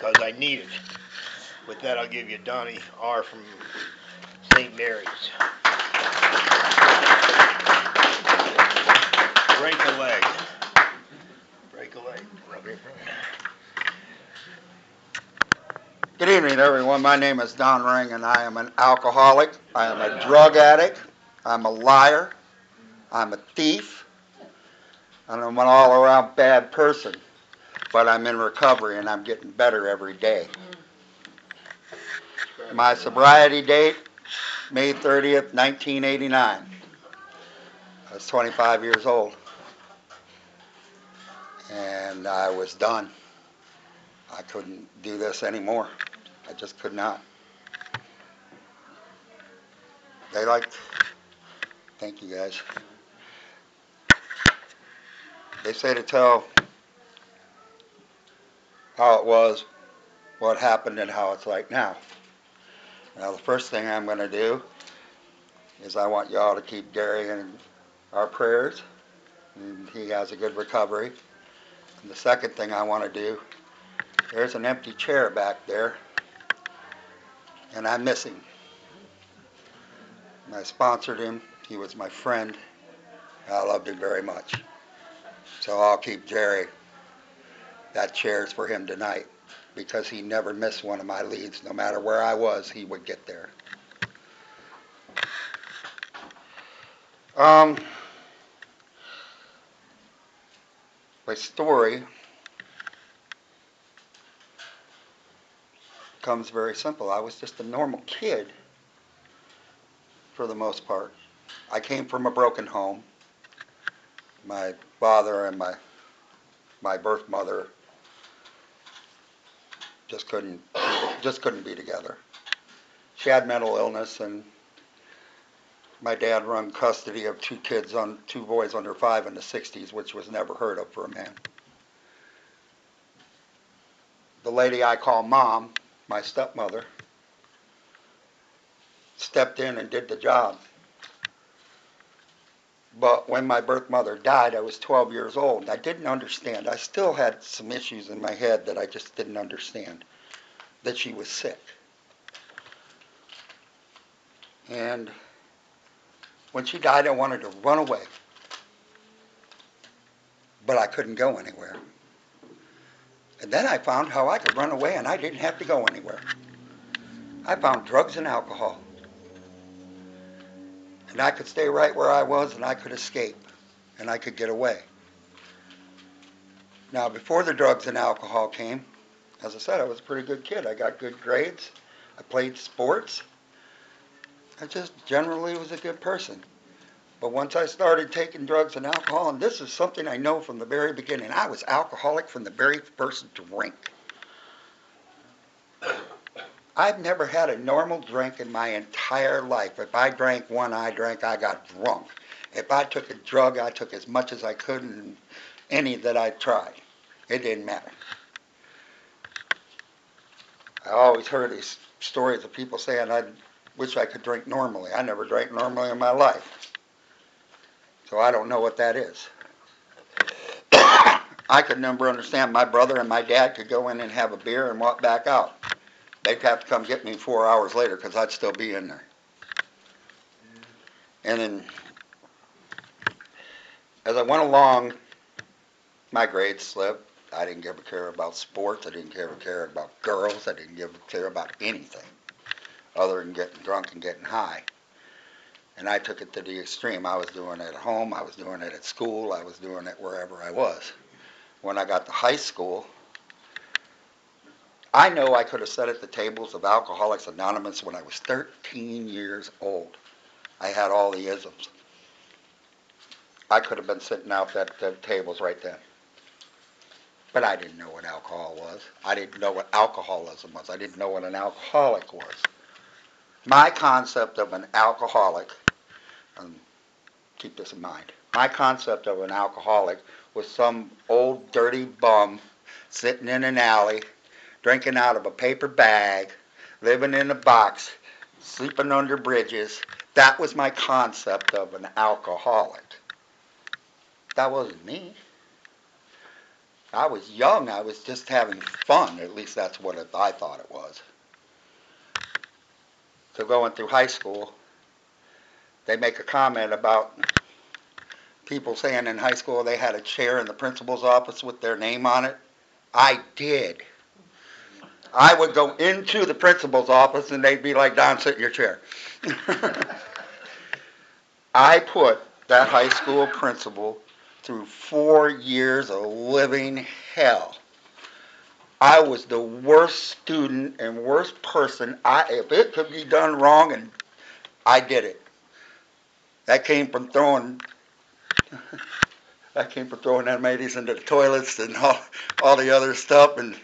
because I need it. With that, I'll give you Donnie R from St. Mary's. Break a leg. Break a leg. Rub it. Good evening, everyone. My name is Don Ring, and I am an alcoholic. I am a drug addict. I'm a liar. I'm a thief. And I'm an all-around bad person. But I'm in recovery, and I'm getting better every day. My sobriety date, May 30th, 1989. I was 25 years old. And I was done. I couldn't do this anymore. I just could not. Thank you guys. They say to tell how it was, what happened, and how it's like now. Now, the first thing I'm going to do is I want y'all to keep Gary in our prayers, and he has a good recovery. And the second thing I want to do, there's an empty chair back there, and I miss him. And I sponsored him. He was my friend. I loved him very much. So I'll keep Jerry. That chair's for him tonight, because he never missed one of my leads. No matter where I was, he would get there. My story comes very simple. I was just a normal kid for the most part. I came from a broken home. My father and my birth mother just couldn't be together. She had mental illness, and my dad run custody of two boys under 5 in the 60s, which was never heard of for a man. The lady I call Mom, my stepmother, stepped in and did the job. But when my birth mother died, I was 12 years old. I didn't understand. I still had some issues in my head that I just didn't understand, that she was sick. And when she died, I wanted to run away. But I couldn't go anywhere. And then I found how I could run away and I didn't have to go anywhere. I found drugs and alcohol. And I could stay right where I was, and I could escape. And I could get away. Now, before the drugs and alcohol came, as I said, I was a pretty good kid. I got good grades. I played sports. I just generally was a good person. But once I started taking drugs and alcohol, and this is something I know from the very beginning, I was alcoholic from the very first drink. I've never had a normal drink in my entire life. If I drank one, I got drunk. If I took a drug, I took as much as I could, and any that I tried. It didn't matter. I always heard these stories of people saying, I wish I could drink normally. I never drank normally in my life. So I don't know what that is. I could never understand. My brother and my dad could go in and have a beer and walk back out. They'd have to come get me 4 hours later because I'd still be in there. And then, as I went along, my grades slipped. I didn't give a care about sports. I didn't give a care about girls. I didn't give a care about anything other than getting drunk and getting high. And I took it to the extreme. I was doing it at home. I was doing it at school. I was doing it wherever I was. When I got to high school, I know I could have sat at the tables of Alcoholics Anonymous when I was 13 years old. I had all the isms. I could have been sitting out at the tables right then. But I didn't know what alcohol was. I didn't know what alcoholism was. I didn't know what an alcoholic was. My concept of an alcoholic, and keep this in mind, my concept of an alcoholic was some old dirty bum sitting in an alley, drinking out of a paper bag, living in a box, sleeping under bridges. That was my concept of an alcoholic. That wasn't me. I was young. I was just having fun. At least that's what I thought it was. So going through high school, they make a comment about people saying in high school they had a chair in the principal's office with their name on it. I did. I would go into the principal's office and they'd be like, Don, sit in your chair. I put that high school principal through 4 years of living hell. I was the worst student and worst person. If it could be done wrong, and I did it. That came from throwing them ladies into the toilets and all the other stuff, and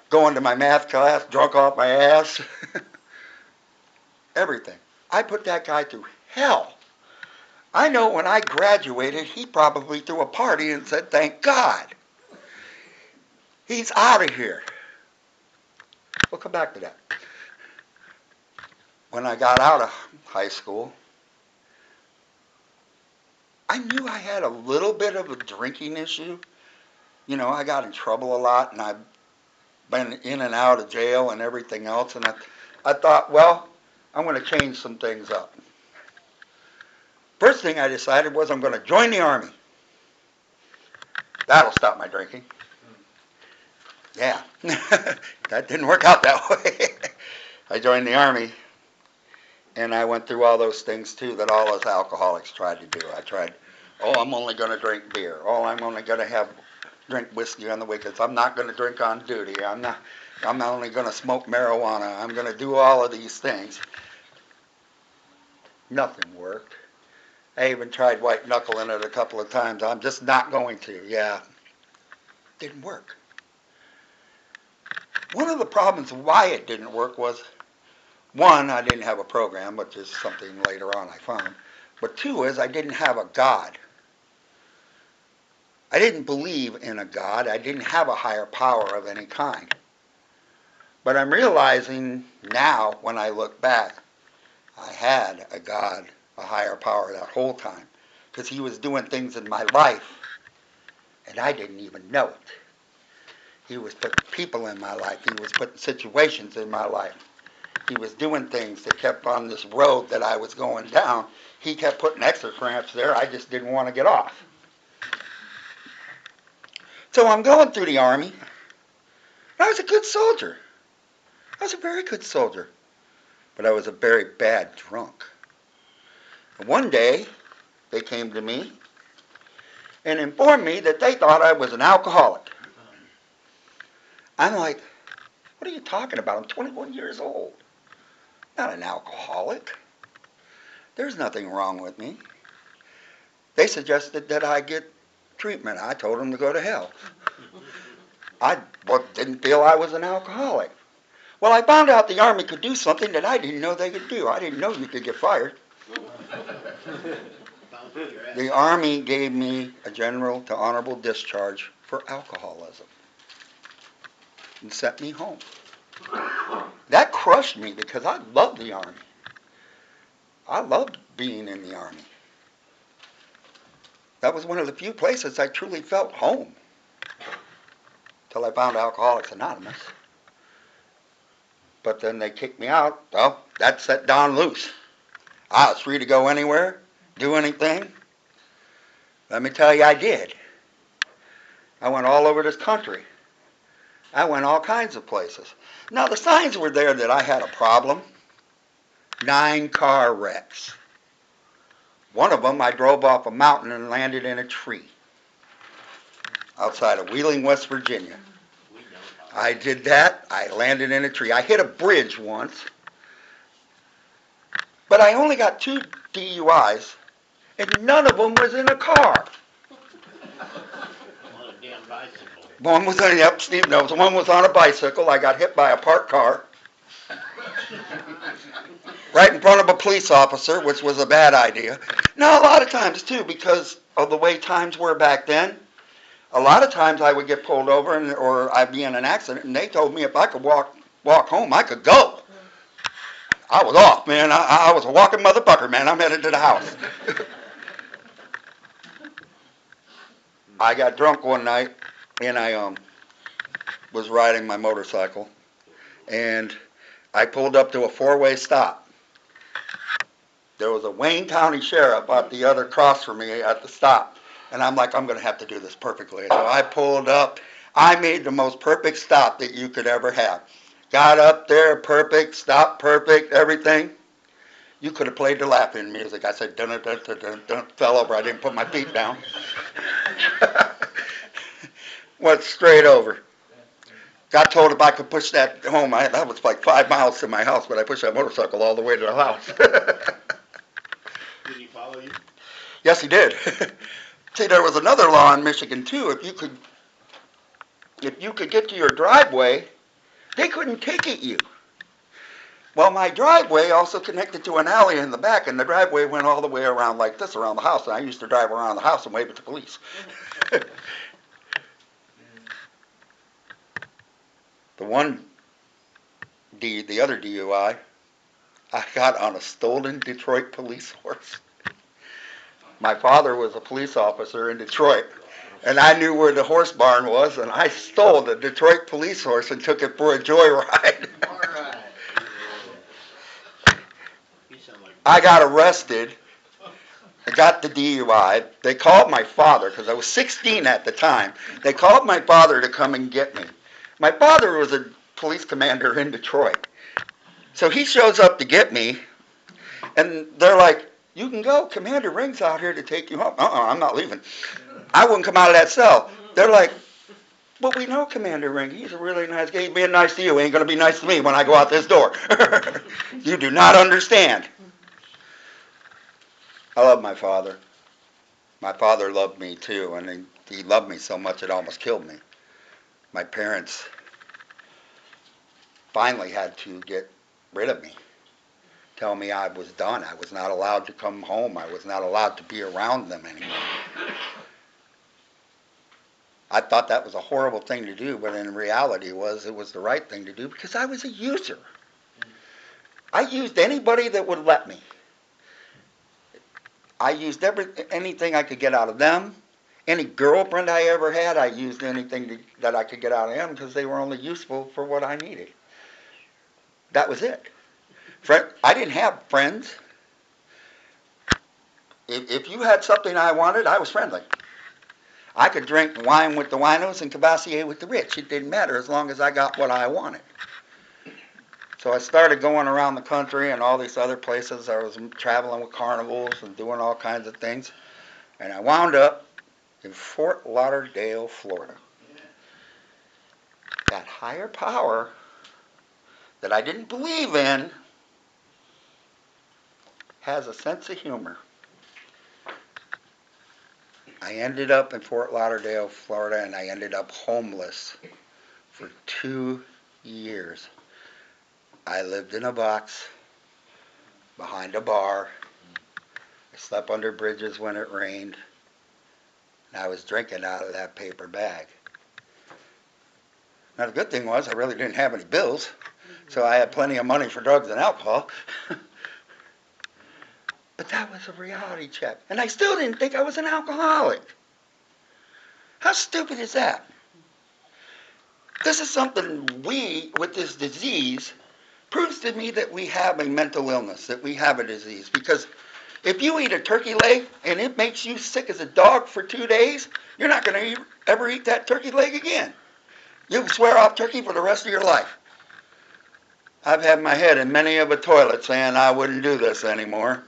going to my math class drunk off my ass. Everything. I put that guy through hell. I know when I graduated, he probably threw a party and said, thank God. He's out of here. We'll come back to that. When I got out of high school, I knew I had a little bit of a drinking issue. You know, I got in trouble a lot, and I've been in and out of jail and everything else, and I thought, well, I'm going to change some things up. First thing I decided was I'm going to join the Army. That'll stop my drinking. Yeah, that didn't work out that way. I joined the Army, and I went through all those things too that all us alcoholics tried to do. I tried, I'm only going to drink beer. I'm only going to drink whiskey on the weekends. I'm not going to drink on duty. I'm only going to smoke marijuana. I'm going to do all of these things. Nothing worked. I even tried white knuckling it a couple of times. I'm just not going to. Yeah, didn't work. One of the problems why it didn't work was, one, I didn't have a program, which is something later on I found. But two is I didn't have a God. I didn't believe in a God. I didn't have a higher power of any kind. But I'm realizing now, when I look back, I had a God, a higher power that whole time. Because he was doing things in my life, and I didn't even know it. He was putting people in my life. He was putting situations in my life. He was doing things that kept on this road that I was going down. He kept putting extra cramps there. I just didn't want to get off. So I'm going through the Army. I was a good soldier. I was a very good soldier. But I was a very bad drunk. And one day, they came to me and informed me that they thought I was an alcoholic. I'm like, what are you talking about? I'm 21 years old. Not an alcoholic. There's nothing wrong with me. They suggested that I get treatment. I told them to go to hell. I didn't feel I was an alcoholic. Well, I found out the Army could do something that I didn't know they could do. I didn't know you could get fired. The Army gave me a general to honorable discharge for alcoholism and sent me home. That crushed me because I loved the Army. I loved being in the Army. That was one of the few places I truly felt home. Till I found Alcoholics Anonymous. But then they kicked me out. Well, that set Don loose. I was free to go anywhere, do anything. Let me tell you, I did. I went all over this country. I went all kinds of places. Now, the signs were there that I had a problem. 9 car wrecks. One of them, I drove off a mountain and landed in a tree outside of Wheeling, West Virginia. I did that. I landed in a tree. I hit a bridge once. But I only got 2 DUIs, and none of them was in a car. On a damn bicycle. One was on, yep, Steve knows. One was on a bicycle. I got hit by a parked car. Right in front of a police officer, which was a bad idea. Now, a lot of times, too, because of the way times were back then, a lot of times I would get pulled over or I'd be in an accident, and they told me if I could walk home, I could go. I was off, man. I was a walking motherfucker, man. I'm headed to the house. I got drunk one night, and I was riding my motorcycle, and I pulled up to a four-way stop. There was a Wayne County sheriff at the other cross from me at the stop, and I'm like, I'm going to have to do this perfectly. So I pulled up. I made the most perfect stop that you could ever have. Got up there, perfect, stopped perfect, everything. You could have played the laughing music. I said, dun dun dun dun dun dun, fell over. I didn't put my feet down. Went straight over. Got told if I could push that home. That was like 5 miles to my house, but I pushed that motorcycle all the way to the house. Did he follow you? Yes, he did. See, there was another law in Michigan too. If you could get to your driveway, they couldn't ticket you. Well, my driveway also connected to an alley in the back, and the driveway went all the way around like this around the house, and I used to drive around the house and wave at the police. The other DUI, I got on a stolen Detroit police horse. My father was a police officer in Detroit, and I knew where the horse barn was, and I stole the Detroit police horse and took it for a joyride. All right. You sound like I got arrested. I got the DUI. They called my father, because I was 16 at the time. They called my father to come and get me. My father was a police commander in Detroit. So he shows up to get me, and they're like, you can go. Commander Ring's out here to take you home. I'm not leaving. I wouldn't come out of that cell. They're like, but we know Commander Ring. He's a really nice guy. He's being nice to you. He ain't going to be nice to me when I go out this door. You do not understand. I love my father. My father loved me too, and he loved me so much it almost killed me. My parents finally had to get rid of me, tell me I was done. I was not allowed to come home. I was not allowed to be around them anymore. I thought that was a horrible thing to do, but in reality it was the right thing to do because I was a user. I used anybody that would let me. I used anything I could get out of them. Any girlfriend I ever had, I used anything that I could get out of them because they were only useful for what I needed. That was it. I didn't have friends. If you had something I wanted, I was friendly. I could drink wine with the winos and Cavassier with the rich. It didn't matter as long as I got what I wanted. So I started going around the country and all these other places. I was traveling with carnivals and doing all kinds of things. And I wound up in Fort Lauderdale, Florida. That higher power that I didn't believe in has a sense of humor. I ended up in Fort Lauderdale, Florida, and I ended up homeless for 2 years. I lived in a box behind a bar. I slept under bridges when it rained. And I was drinking out of that paper bag. Now, the good thing was I really didn't have any bills, so I had plenty of money for drugs and alcohol. But that was a reality check. And I still didn't think I was an alcoholic. How stupid is that? This is something with this disease, proves to me that we have a mental illness, that we have a disease. Because if you eat a turkey leg and it makes you sick as a dog for 2 days, you're not going to ever eat that turkey leg again. You'll swear off turkey for the rest of your life. I've had my head in many of a toilet saying I wouldn't do this anymore.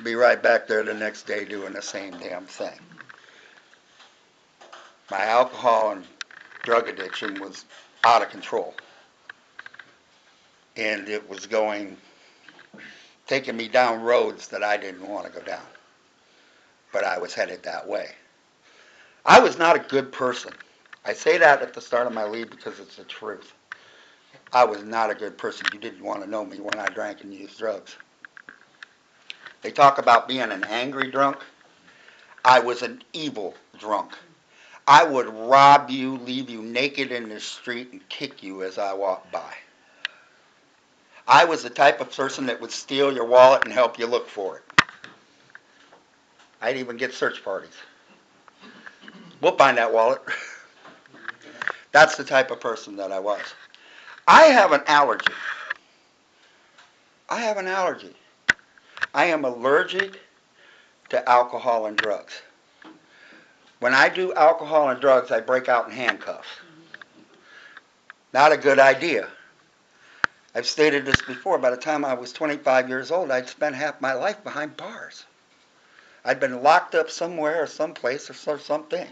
Be right back there the next day doing the same damn thing. My alcohol and drug addiction was out of control. And it was taking me down roads that I didn't want to go down. But I was headed that way. I was not a good person. I say that at the start of my lead because it's the truth. I was not a good person. You didn't want to know me when I drank and used drugs. They talk about being an angry drunk. I was an evil drunk. I would rob you, leave you naked in the street, and kick you as I walked by. I was the type of person that would steal your wallet and help you look for it. I'd even get search parties. We'll find that wallet. That's the type of person that I was. I have an allergy. I have an allergy. I am allergic to alcohol and drugs. When I do alcohol and drugs, I break out in handcuffs. Not a good idea. I've stated this before. By the time I was 25 years old, I'd spent half my life behind bars. I'd been locked up somewhere or someplace or something.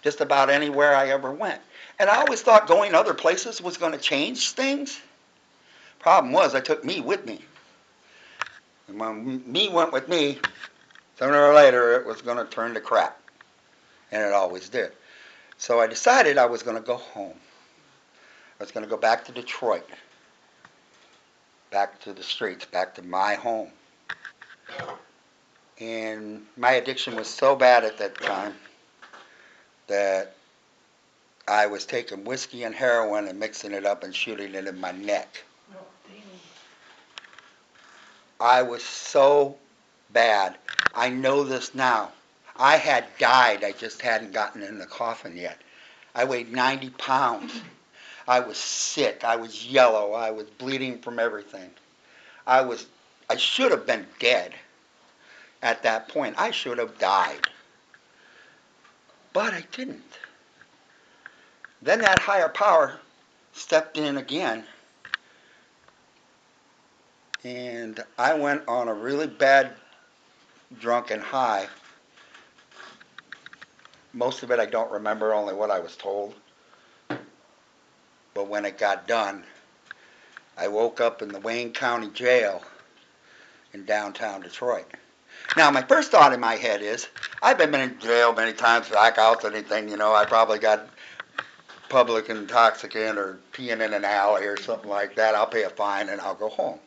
Just about anywhere I ever went. And I always thought going other places was going to change things. Problem was, I took me with me. And when me went with me, sooner or later it was going to turn to crap. And it always did. So I decided I was going to go home. I was going to go back to Detroit. Back to the streets, back to my home. And my addiction was so bad at that time that I was taking whiskey and heroin and mixing it up and shooting it in my neck. I was so bad. I know this now. I had died. I just hadn't gotten in the coffin yet. I weighed 90 pounds. I was sick. I was yellow. I was bleeding from everything. I should have been dead at that point. I should have died. But I didn't. Then that higher power stepped in again, and I went on a really bad drunken high. Most of it I don't remember, only what I was told. But when it got done, I woke up in the Wayne County Jail in downtown Detroit. Now, my first thought in my head is, I've been in jail many times, blackouts, anything, I probably got public intoxicant or peeing in an alley or something like that. I'll pay a fine and I'll go home.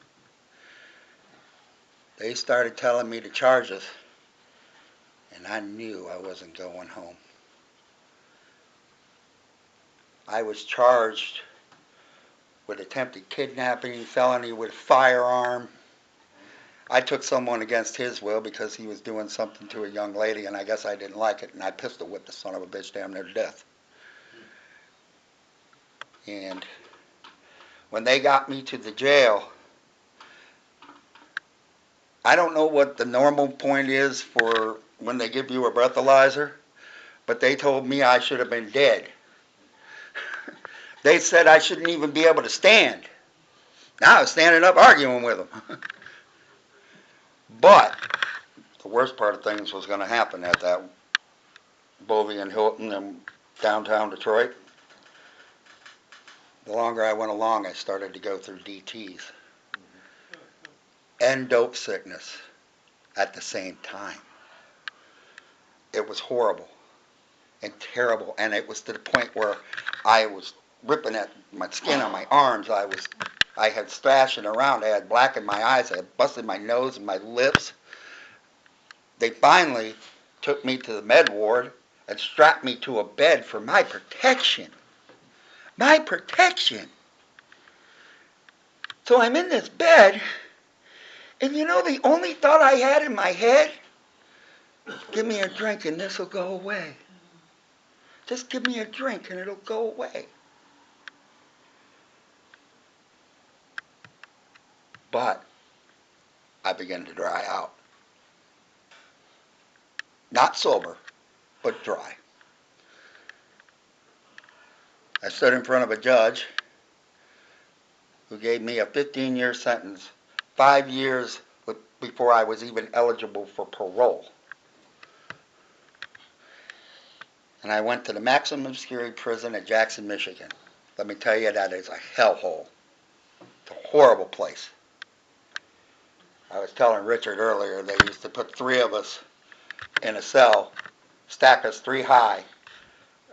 They started telling me the charges, and I knew I wasn't going home. I was charged with attempted kidnapping, felony with firearm. I took someone against his will because he was doing something to a young lady, and I guess I didn't like it, and I pistol whipped the son of a bitch damn near to death. And when they got me to the jail, I don't know what the normal point is for when they give you a breathalyzer, but they told me I should have been dead. They said I shouldn't even be able to stand. Now I was standing up arguing with them. But the worst part of things was going to happen at that Bovie and Hilton in downtown Detroit. The longer I went along, I started to go through DTs and dope sickness at the same time. It was horrible and terrible, and it was to the point where I was ripping at my skin on my arms. I had thrashing around. I had black in my eyes. I had busted my nose and my lips. They finally took me to the med ward and strapped me to a bed for my protection. My protection. So I'm in this bed, and the only thought I had in my head, give me a drink and this will go away. Just give me a drink and it'll go away. But I began to dry out. Not sober, but dry. I stood in front of a judge who gave me a 15-year sentence, 5 years before I was even eligible for parole. And I went to the maximum security prison at Jackson, Michigan. Let me tell you, that is a hellhole. It's a horrible place. I was telling Richard earlier, they used to put 3 of us in a cell, stack us 3 high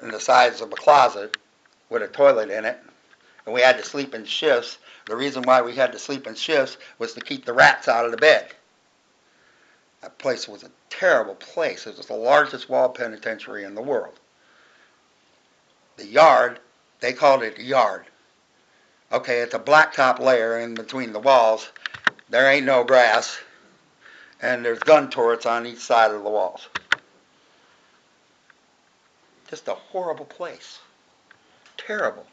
in the size of a closet with a toilet in it, and we had to sleep in shifts. The reason why we had to sleep in shifts was to keep the rats out of the bed. That place was a terrible place. It was the largest wall penitentiary in the world. The yard, they called it the yard. Okay, it's a blacktop layer in between the walls. There ain't no grass, and there's gun turrets on each side of the walls. Just a horrible place. Terrible.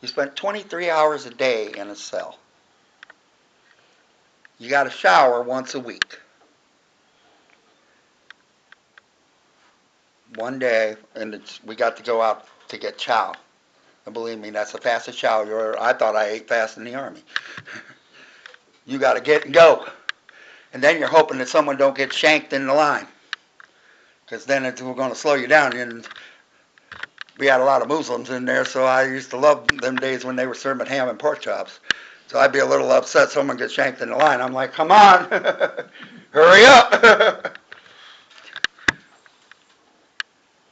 You spent 23 hours a day in a cell. You got to shower once a week. One day, and we got to go out to get chow. And believe me, that's the fastest chow you ever. I thought I ate fast in the Army. You got to get and go. And then you're hoping that someone don't get shanked in the line. Because then we're going to slow you down. And we had a lot of Muslims in there, so I used to love them days when they were serving ham and pork chops. So I'd be a little upset someone gets shanked in the line. I'm like, come on, hurry up.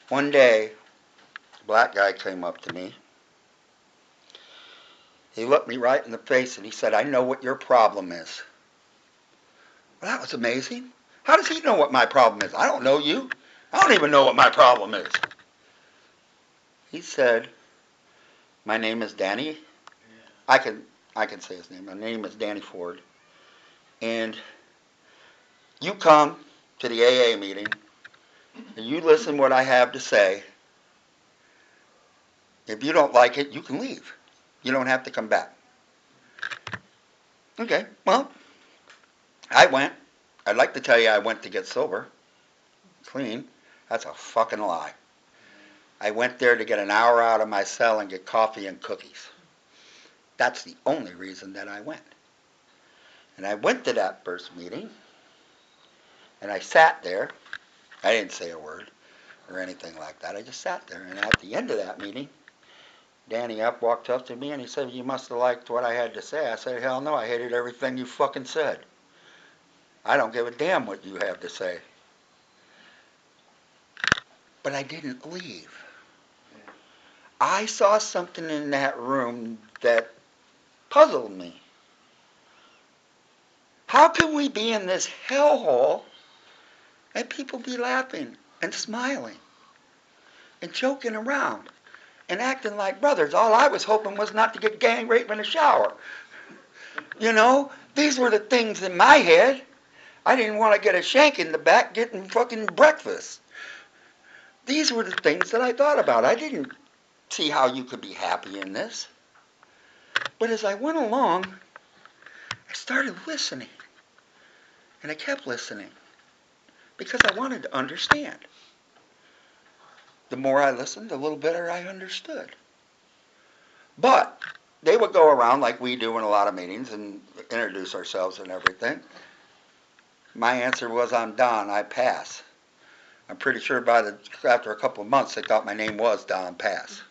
One day, a black guy came up to me. He looked me right in the face and he said, I know what your problem is. Well, that was amazing. How does he know what my problem is? I don't know you. I don't even know what my problem is. He said, my name is Danny. I can say his name. My name is Danny Ford. And you come to the AA meeting and you listen what I have to say. If you don't like it, you can leave. You don't have to come back. Okay, well, I went. I'd like to tell you I went to get sober, clean. That's a fucking lie. I went there to get an hour out of my cell and get coffee and cookies. That's the only reason that I went. And I went to that first meeting, and I sat there. I didn't say a word or anything like that. I just sat there. And at the end of that meeting, Danny walked up to me and he said, you must have liked what I had to say. I said, hell no, I hated everything you fucking said. I don't give a damn what you have to say. But I didn't leave. I saw something in that room that puzzled me. How can we be in this hellhole and people be laughing and smiling and joking around and acting like brothers? All I was hoping was not to get gang raped in the shower. You know, these were the things in my head. I didn't want to get a shank in the back getting fucking breakfast. These were the things that I thought about. I didn't see how you could be happy in this. But as I went along, I started listening. And I kept listening because I wanted to understand. The more I listened, the little better I understood. But they would go around like we do in a lot of meetings and introduce ourselves and everything. My answer was, I'm Don, I pass. I'm pretty sure after a couple of months they thought my name was Don Pass.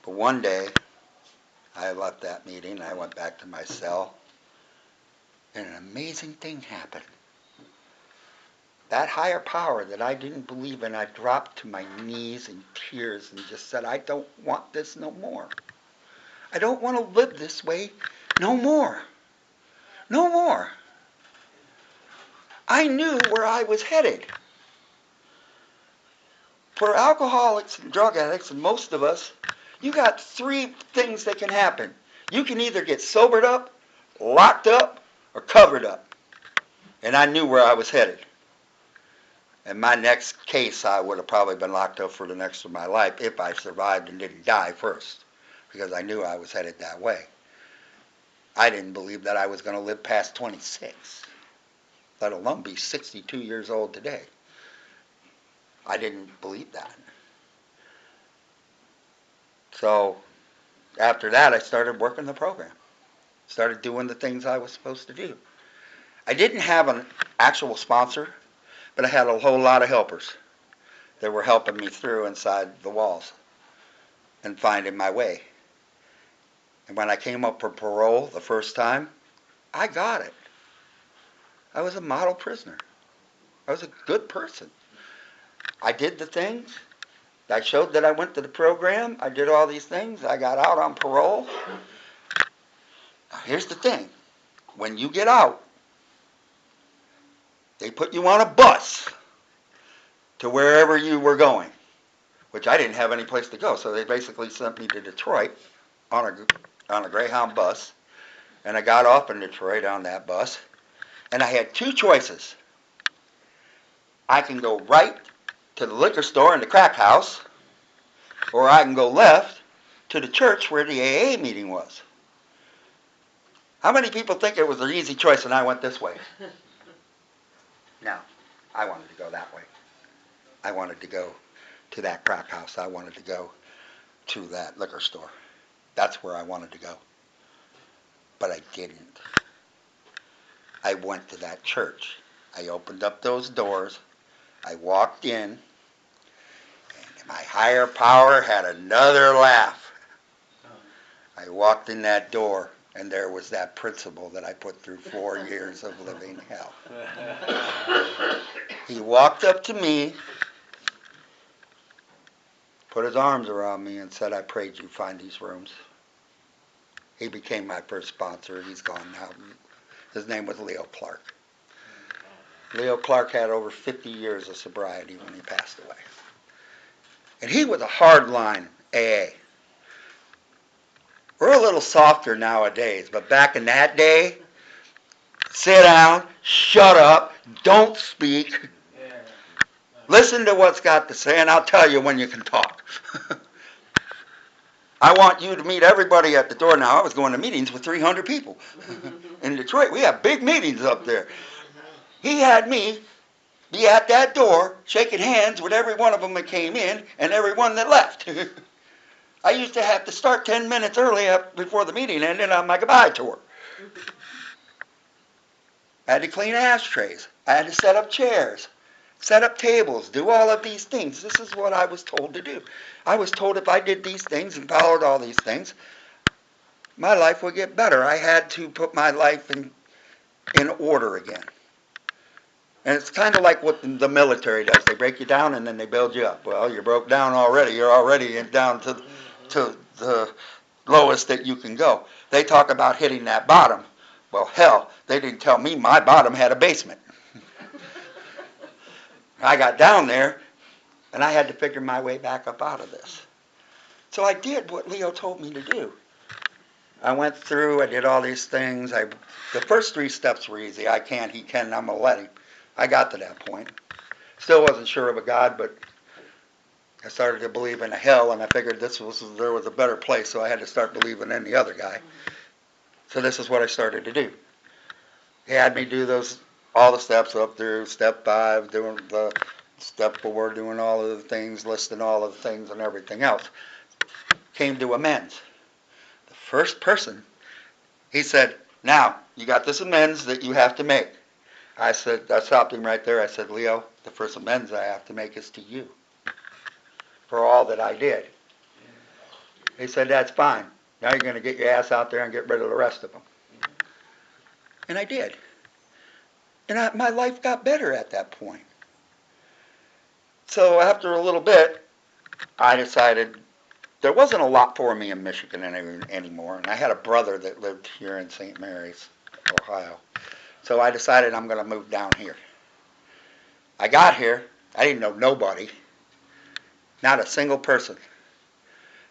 But one day, I left that meeting, I went back to my cell, and an amazing thing happened. That higher power that I didn't believe in, I dropped to my knees in tears and just said, I don't want this no more. I don't want to live this way no more. No more. I knew where I was headed. For alcoholics and drug addicts, and most of us, you got three things that can happen. You can either get sobered up, locked up, or covered up. And I knew where I was headed. In my next case, I would have probably been locked up for the next of my life if I survived and didn't die first, because I knew I was headed that way. I didn't believe that I was going to live past 26, let alone be 62 years old today. I didn't believe that. So after that, I started working the program, started doing the things I was supposed to do. I didn't have an actual sponsor, but I had a whole lot of helpers that were helping me through inside the walls and finding my way. And when I came up for parole the first time, I got it. I was a model prisoner. I was a good person. I did the things. I showed that I went to the program. I did all these things. I got out on parole. Now, here's the thing. When you get out, they put you on a bus to wherever you were going, which I didn't have any place to go. So they basically sent me to Detroit on a Greyhound bus. And I got off in Detroit on that bus. And I had two choices. I can go right to the liquor store and the crack house, or I can go left to the church where the AA meeting was. How many people think it was an easy choice and I went this way? No, I wanted to go that way. I wanted to go to that crack house. I wanted to go to that liquor store. That's where I wanted to go. But I didn't. I went to that church. I opened up those doors. I walked in, and my higher power had another laugh. I walked in that door, and there was that principal that I put through 4 years of living hell. He walked up to me, put his arms around me, and said, I prayed you find these rooms. He became my first sponsor. He's gone now. His name was Leo Clark. Leo Clark had over 50 years of sobriety when he passed away. And he was a hardline AA. We're a little softer nowadays, but back in that day, sit down, shut up, don't speak, listen to what's got to say, and I'll tell you when you can talk. I want you to meet everybody at the door now. I was going to meetings with 300 people. In Detroit, we have big meetings up there. He had me be at that door, shaking hands with every one of them that came in and every one that left. I used to have to start 10 minutes early before the meeting ended on my goodbye tour. I had to clean ashtrays. I had to set up chairs, set up tables, do all of these things. This is what I was told to do. I was told if I did these things and followed all these things, my life would get better. I had to put my life in order again. And it's kind of like what the military does. They break you down and then they build you up. Well, you're broke down already. You're already down to the lowest that you can go. They talk about hitting that bottom. Well, hell, they didn't tell me my bottom had a basement. I got down there, and I had to figure my way back up out of this. So I did what Leo told me to do. I went through, I did all these things. The first 3 steps were easy. I can't, he can, I'm going to let him. I got to that point. Still wasn't sure of a God, but I started to believe in a hell, and I figured there was a better place, so I had to start believing in the other guy. So this is what I started to do. He had me do all the steps up through step 5, doing the step 4, doing all of the things, listing all of the things and everything else. Came to amends. The first person, he said, now, you got this amends that you have to make. I stopped him right there. I said, Leo, the first amends I have to make is to you for all that I did. He said, that's fine. Now you're going to get your ass out there and get rid of the rest of them. And I did. And my life got better at that point. So after a little bit, I decided there wasn't a lot for me in Michigan anymore. And I had a brother that lived here in St. Mary's, Ohio. So I decided I'm going to move down here. I got here. I didn't know nobody. Not a single person.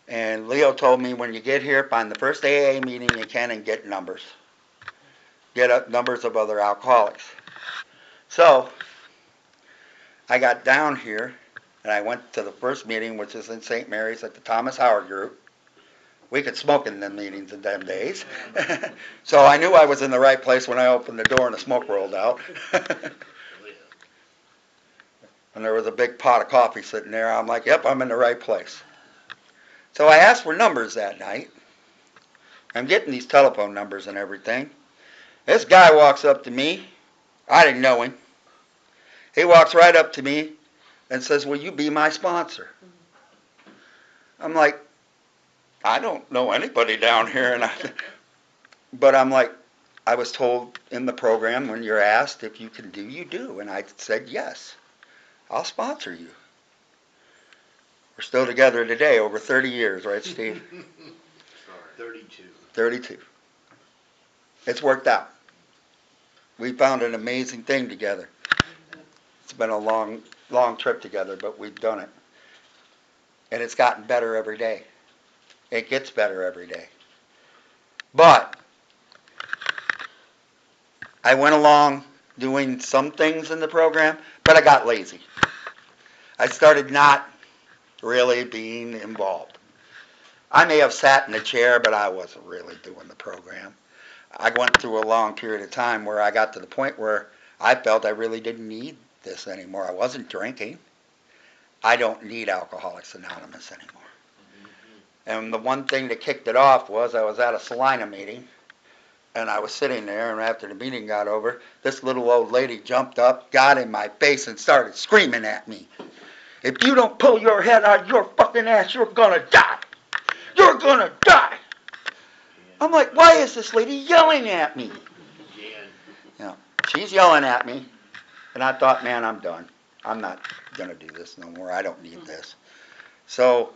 And Leo told me when you get here, find the first AA meeting you can and get numbers. Get up numbers of other alcoholics. So I got down here and I went to the first meeting, which is in St. Mary's at the Thomas Howard Group. We could smoke in them meetings in them days. So I knew I was in the right place when I opened the door and the smoke rolled out. And there was a big pot of coffee sitting there. I'm like, yep, I'm in the right place. So I asked for numbers that night. I'm getting these telephone numbers and everything. This guy walks up to me. I didn't know him. He walks right up to me and says, will you be my sponsor? I'm like, I don't know anybody down here. But I'm like, I was told in the program when you're asked if you can do, you do. And I said, yes, I'll sponsor you. We're still together today, over 30 years, right, Steve? 32. 32. It's worked out. We found an amazing thing together. It's been a long, long trip together, but we've done it. And it's gotten better every day. It gets better every day. But I went along doing some things in the program, but I got lazy. I started not really being involved. I may have sat in the chair, but I wasn't really doing the program. I went through a long period of time where I got to the point where I felt I really didn't need this anymore. I wasn't drinking. I don't need Alcoholics Anonymous anymore. And the one thing that kicked it off was I was at a Salina meeting, and I was sitting there, and after the meeting got over, this little old lady jumped up, got in my face, and started screaming at me. If you don't pull your head out of your fucking ass, you're gonna die. You're gonna die. I'm like, why is this lady yelling at me? You know, she's yelling at me, and I thought, man, I'm done. I'm not gonna do this no more. I don't need this. So,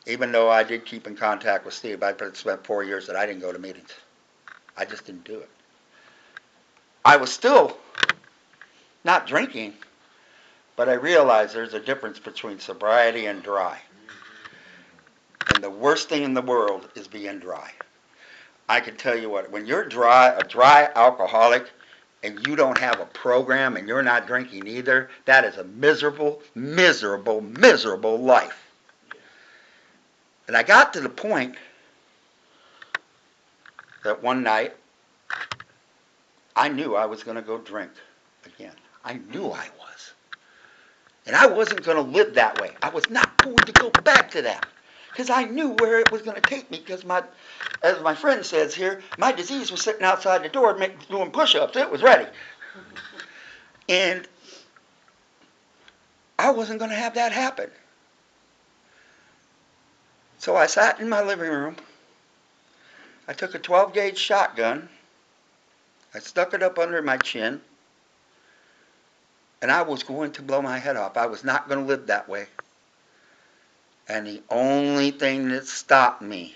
even though I did keep in contact with Steve, I spent 4 years that I didn't go to meetings. I just didn't do it. I was still not drinking, but I realized there's a difference between sobriety and dry. And the worst thing in the world is being dry. I can tell you what, when you're a dry alcoholic, and you don't have a program and you're not drinking either, that is a miserable, miserable, miserable life. And I got to the point that one night, I knew I was going to go drink again. I knew I was. And I wasn't going to live that way. I was not going to go back to that. Because I knew where it was going to take me. Because as my friend says here, my disease was sitting outside the door doing push-ups. It was ready. And I wasn't going to have that happen. So I sat in my living room. I took a 12-gauge shotgun. I stuck it up under my chin. And I was going to blow my head off. I was not going to live that way. And the only thing that stopped me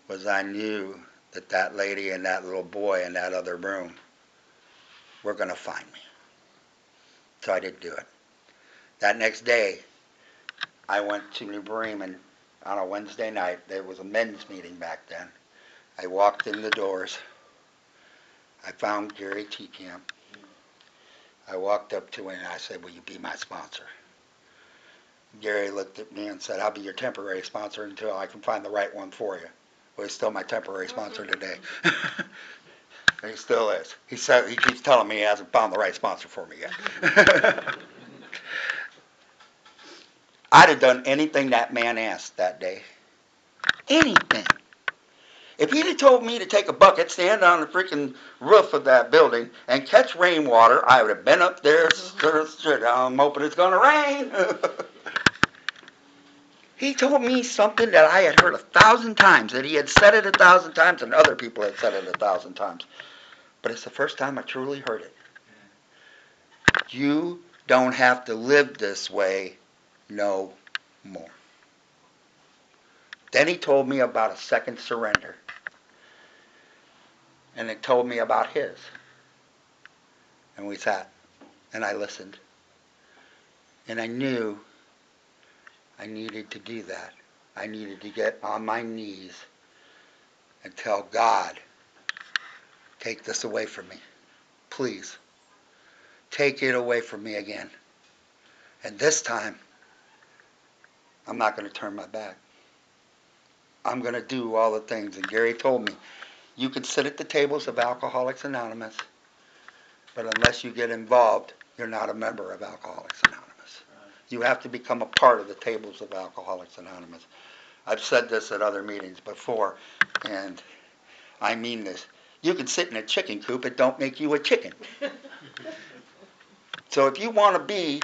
was I knew that that lady and that little boy in that other room were going to find me. So I didn't do it. That next day, I went to New Bremen on a Wednesday night. There was a men's meeting back then. I walked in the doors. I found Gary T. Camp. I walked up to him and I said, will you be my sponsor? Gary looked at me and said, I'll be your temporary sponsor until I can find the right one for you. Well, he's still my temporary sponsor today. And he still is. He keeps telling me he hasn't found the right sponsor for me yet. I'd have done anything that man asked that day. Anything. If he'd have told me to take a bucket, stand on the freaking roof of that building, and catch rainwater, I would have been up there. I'm hoping it's going to rain. He told me something that I had heard 1,000 times, that he had said it 1,000 times, and other people had said it 1,000 times. But it's the first time I truly heard it. You don't have to live this way no more. Then he told me about a second surrender. And it told me about his. And we sat, and I listened. And I knew I needed to do that. I needed to get on my knees and tell God, take this away from me. Please. Take it away from me again. And this time, I'm not going to turn my back. I'm going to do all the things. And Gary told me, you can sit at the tables of Alcoholics Anonymous, but unless you get involved, you're not a member of Alcoholics Anonymous. You have to become a part of the tables of Alcoholics Anonymous. I've said this at other meetings before, and I mean this. You can sit in a chicken coop, it don't make you a chicken. So if you want to be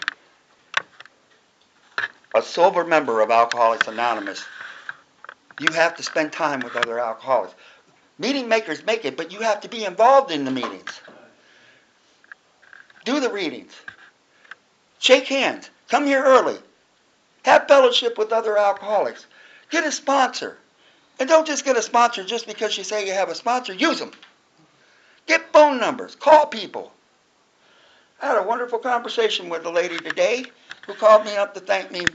a sober member of Alcoholics Anonymous, you have to spend time with other alcoholics. Meeting makers make it, but you have to be involved in the meetings. Do the readings. Shake hands. Come here early. Have fellowship with other alcoholics. Get a sponsor. And don't just get a sponsor just because you say you have a sponsor. Use them. Get phone numbers. Call people. I had a wonderful conversation with a lady today who called me up to thank me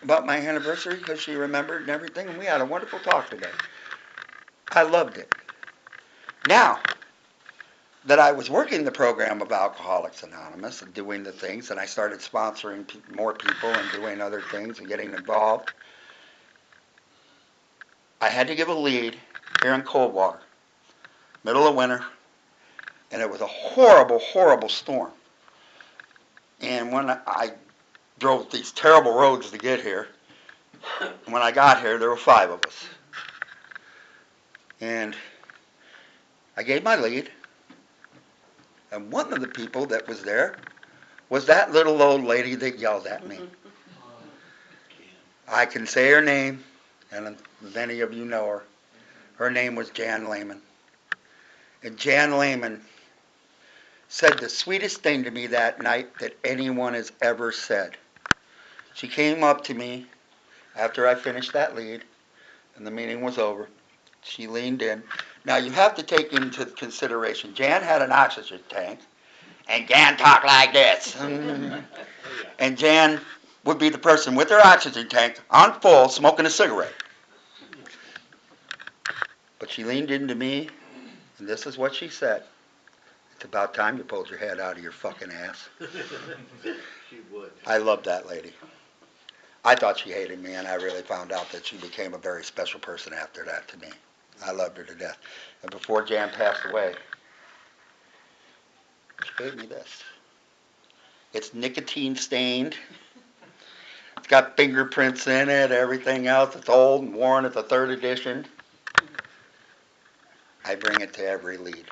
about my anniversary because she remembered and everything, and we had a wonderful talk today. I loved it. Now, that I was working the program of Alcoholics Anonymous and doing the things, and I started sponsoring more people and doing other things and getting involved. I had to give a lead here in Coldwater, middle of winter, and it was a horrible, horrible storm. And when I drove these terrible roads to get here, when I got here, there were 5 of us. And I gave my lead, and one of the people that was there was that little old lady that yelled at me. I can say her name, and many of you know her. Her name was Jan Lehman. And Jan Lehman said the sweetest thing to me that night that anyone has ever said. She came up to me after I finished that lead, and the meeting was over. She leaned in. Now, you have to take into consideration, Jan had an oxygen tank, and Jan talked like this. And Jan would be the person with her oxygen tank on full, smoking a cigarette. But she leaned into me, and this is what she said. It's about time you pulled your head out of your fucking ass. She would. I loved that lady. I thought she hated me, and I really found out that she became a very special person after that to me. I loved her to death. And before Jan passed away, she gave me this. It's nicotine stained. It's got fingerprints in it, everything else. It's old and worn. It's a 3rd edition. I bring it to every lead.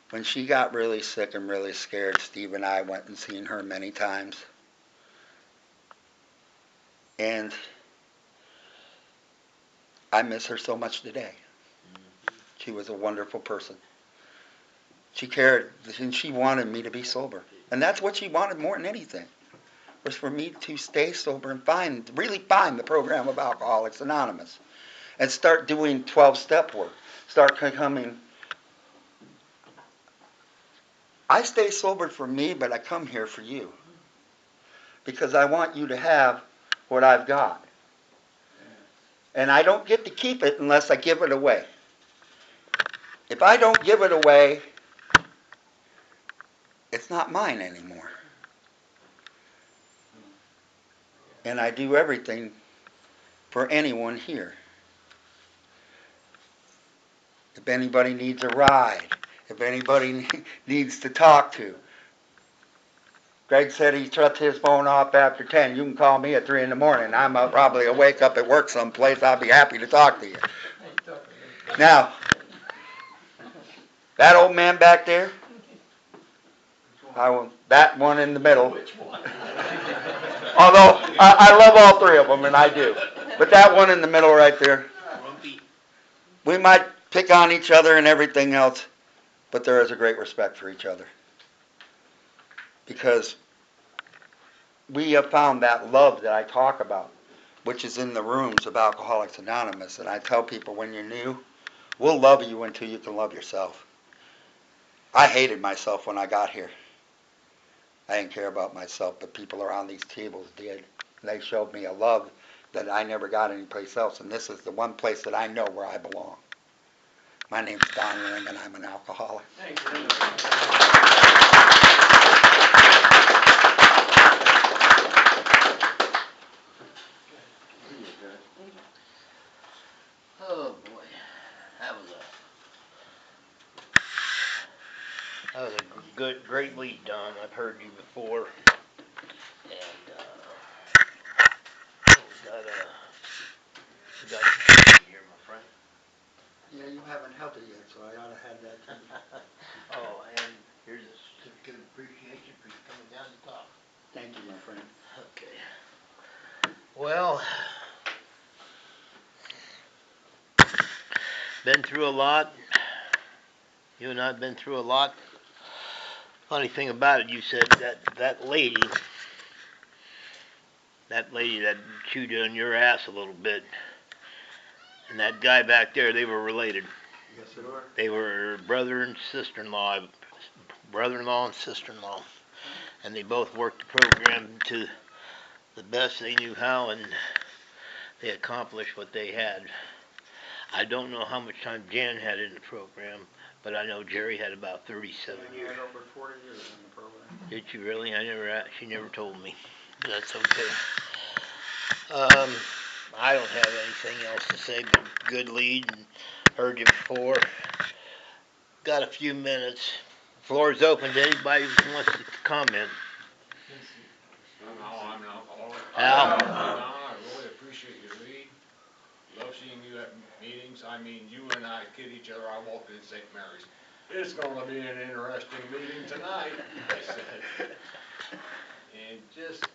When she got really sick and really scared, Steve and I went and seen her many times. And I miss her so much today. She was a wonderful person. She cared, and she wanted me to be sober. And that's what she wanted more than anything, was for me to stay sober and really find the program of Alcoholics Anonymous and start doing 12-step work. Start becoming. I stay sober for me, but I come here for you. Because I want you to have what I've got. And I don't get to keep it unless I give it away. If I don't give it away, it's not mine anymore. And I do everything for anyone here. If anybody needs a ride, if anybody needs to talk to. Greg said he shuts his phone off after 10. You can call me at 3 in the morning. I'm probably awake up at work someplace. I'll be happy to talk to you. Now, that old man back there, that one in the middle. Although, I love all 3 of them, and I do. But that one in the middle right there, we might pick on each other and everything else, but there is a great respect for each other. Because we have found that love that I talk about, which is in the rooms of Alcoholics Anonymous. And I tell people, when you're new, we'll love you until you can love yourself. I hated myself when I got here. I didn't care about myself, but people around these tables did. They showed me a love that I never got anyplace else, and this is the one place that I know where I belong. My name's Don Ring, and I'm an alcoholic. Thank you. Oh boy, that was a great lead, Don. I've heard you before, and we got here, my friend. Yeah, you haven't held it yet, so I ought to have that. Oh, and here's a certificate of appreciation for you coming down to talk. Thank you, my friend. Okay. Well, been through a lot. You and I have been through a lot. Funny thing about it, you said that lady that chewed on your ass a little bit, and that guy back there, they were related. Yes, they were. They were brother and sister-in-law, and sister-in-law, and they both worked the program to the best they knew how, and they accomplished what they had. I don't know how much time Jan had in the program, but I know Jerry had about 37 I years. had over 40 years in the program. Did you really? She never told me. But that's okay. I don't have anything else to say, but good lead, and heard you before. Got a few minutes. Floor's open to anybody who wants to comment. I'm an alcoholic. Al? Don, I really appreciate your lead. Love seeing you at meetings. I mean, you and I kid each other. I walked in St. Mary's. It's gonna be an interesting meeting tonight, I said. And just,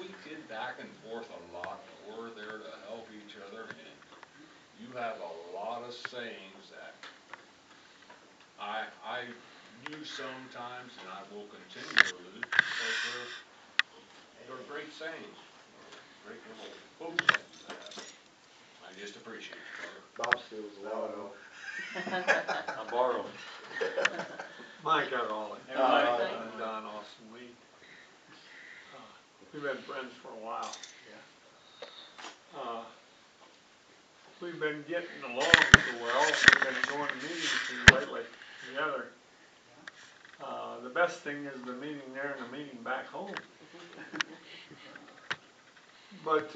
we kid back and forth a lot, but we're there to help each other, and you have a lot of sayings that I use sometimes, and I will continue to use, because they're great sayings, great little quotes that you have. I just appreciate you, brother. Bob steals a lot of them. I borrow them. Mike got all of it. Don Austin, we've been friends for a while. We've been getting along so well, we've been going to meetings lately together. The best thing is the meeting there and the meeting back home. But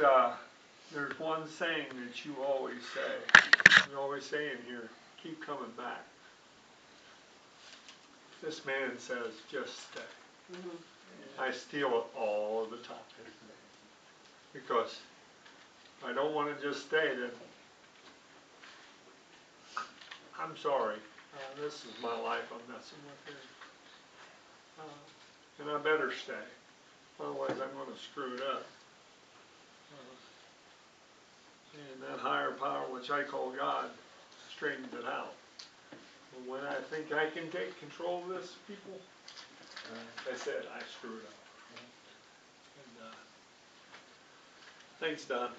there's one saying that you always say, you always say in here, keep coming back. This man says, just stay. I steal it all the time. Because I don't want to just stay, then I'm sorry. This is my life I'm messing with here. And I better stay. Otherwise I'm going to screw it up. And that higher power, which I call God, straightens it out. But when I think I can take control of this, people, as I said, I screw it up. And, thanks, Don.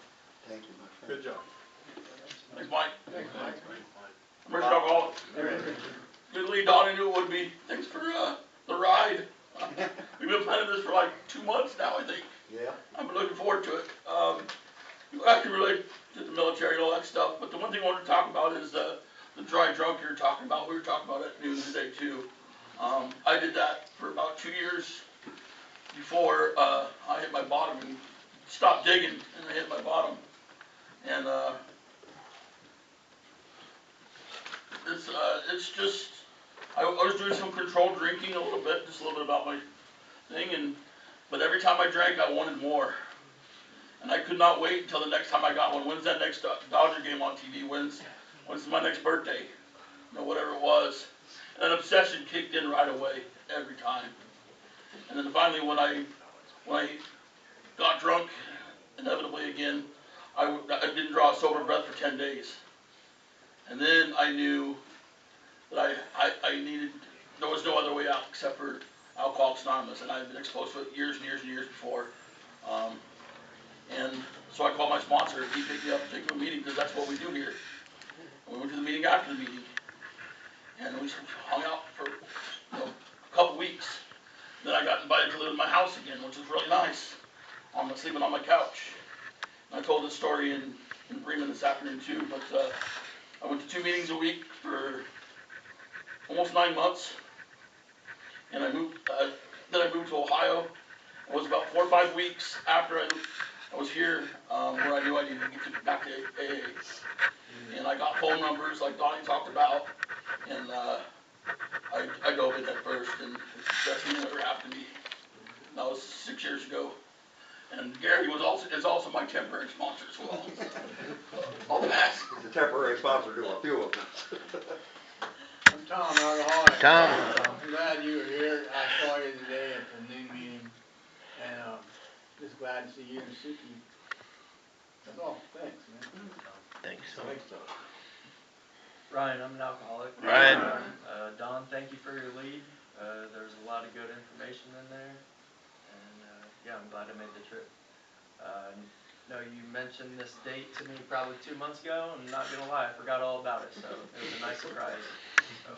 Thank you, my friend. Good job. Thanks, Mike. Thanks, Mike. First alcoholic. Good lead, Don, I knew it would be. Thanks for the ride. We've been planning this for like 2 months now, I think. Yeah. I've been looking forward to it. I can relate to the military and all that stuff, but the one thing I wanted to talk about is the dry drunk you're talking about. We were talking about it at noon today too. I did that for about 2 years before I hit my bottom and stopped digging, and I hit my bottom. And it's just, I was doing some controlled drinking a little bit, just a little bit about my thing, but every time I drank, I wanted more. And I could not wait until the next time I got one. When's that next Dodger game on TV? When's my next birthday? You know, whatever it was. And an obsession kicked in right away, every time. And then finally, when I got drunk, inevitably again, I didn't draw a sober breath for 10 days. And then I knew that I needed, there was no other way out except for Alcoholics Anonymous, and I had been exposed to it years and years and years before. And so I called my sponsor, he picked me up and took me to a meeting, because that's what we do here. And we went to the meeting after the meeting, and we hung out for a couple weeks. Then I got invited to live in my house again, which was really nice. I'm sleeping on my couch. And I told this story in Bremen this afternoon too, but I went to 2 meetings a week for almost 9 months, and then I moved to Ohio. It was about 4 or 5 weeks after I was here where I knew I needed to get back to AA. And I got phone numbers like Donnie talked about, and I dove in at first, and it's the best thing that ever happened to me. And that was 6 years ago. And Gary is also my temporary sponsor as well. I'll pass. He's a temporary sponsor to a few of them. I'm Tom, alcoholic. Tom. I'm glad you were here. I saw you today at the noon meeting, and just glad to see you and Suki. That's all. Thanks, man. Thanks. Thanks, Tom. Ryan, I'm an alcoholic. Ryan. Don, thank you for your lead. There's a lot of good information in there, and yeah, I'm glad I made the trip. No, you mentioned this date to me probably 2 months ago, and I'm not gonna lie, I forgot all about it, so it was a nice surprise. So,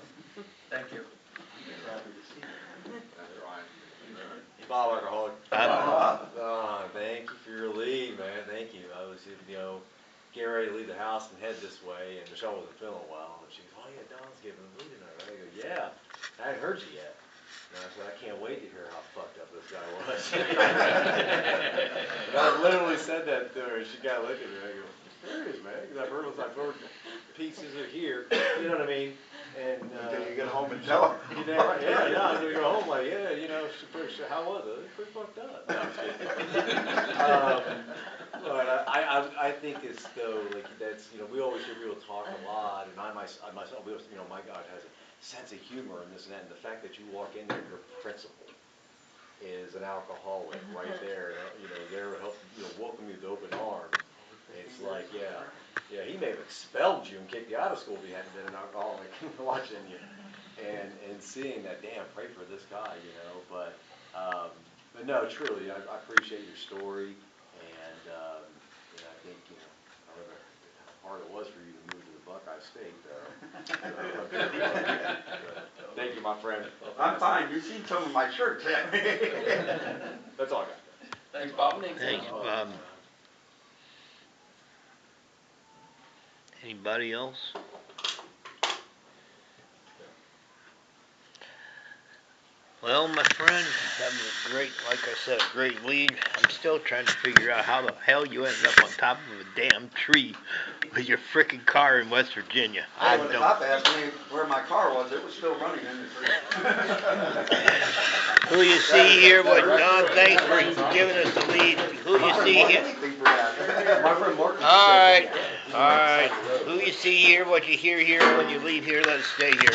thank you. Bob, alcoholic. Bob. Thank you for your lead, man. Thank you. I was, getting ready to leave the house and head this way, and Michelle wasn't feeling well, and she goes, "Oh yeah, Don's giving a bleeding tonight, right?" I go, "Yeah, I hadn't heard you yet." And I said, "I can't wait to hear how fucked up this guy was." And I literally said that to her, and she kind of looked at me, and I go, "You serious, man?" Because I've heard pieces of here, you know what I mean? And, Until you get home and tell her. you know, right, yeah, I was gonna go home like, yeah, you know, how was it? It was pretty fucked up. No, I'm just kidding. But I think it's though, like, that's, you know, we always hear people talk a lot, and I myself, we always, you know, my God has a sense of humor and this and that, and the fact that you walk in there, your principal is an alcoholic right there, you know, there to help, you know, welcome you with open arms. It's like, yeah, he may have expelled you and kicked you out of school if you hadn't been an alcoholic, watching you, and seeing that, damn, pray for this guy, you know, but no, truly, I appreciate your story, and I think, you know, however hard it was for you to move to the Buckeye State, thank you, my friend. I'm fine, you've seen some of my shirts, haven't you? That's all I got. Thanks, Bob. Thanks, Bob. Anybody else? Well, my friend, that was a great, like I said, a great lead. I'm still trying to figure out how the hell you ended up on top of a damn tree with your frickin' car in West Virginia. I When the don't. cop asked me where my car was, it was still running in the tree. Who you see here? What Don? Thanks for giving us the lead. Who you see here? My friend Mark. All right. Who you see here? What you hear here? When you leave here, let us stay here.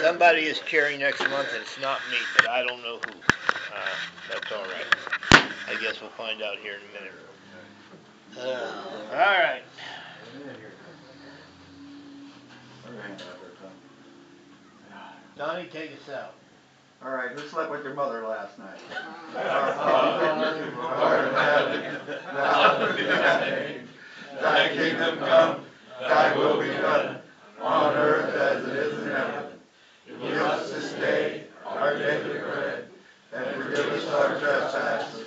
Somebody is chairing next month, and it's not me, but I don't know who. That's all right. I guess we'll find out here in a minute. All right. Donnie, take us out. All right, who slept with your mother last night? Our Father, who art in heaven, hallowed be thy name. Thy kingdom come, thy will be done, on earth as it is in heaven. Give us this day our daily bread, and forgive us our trespasses,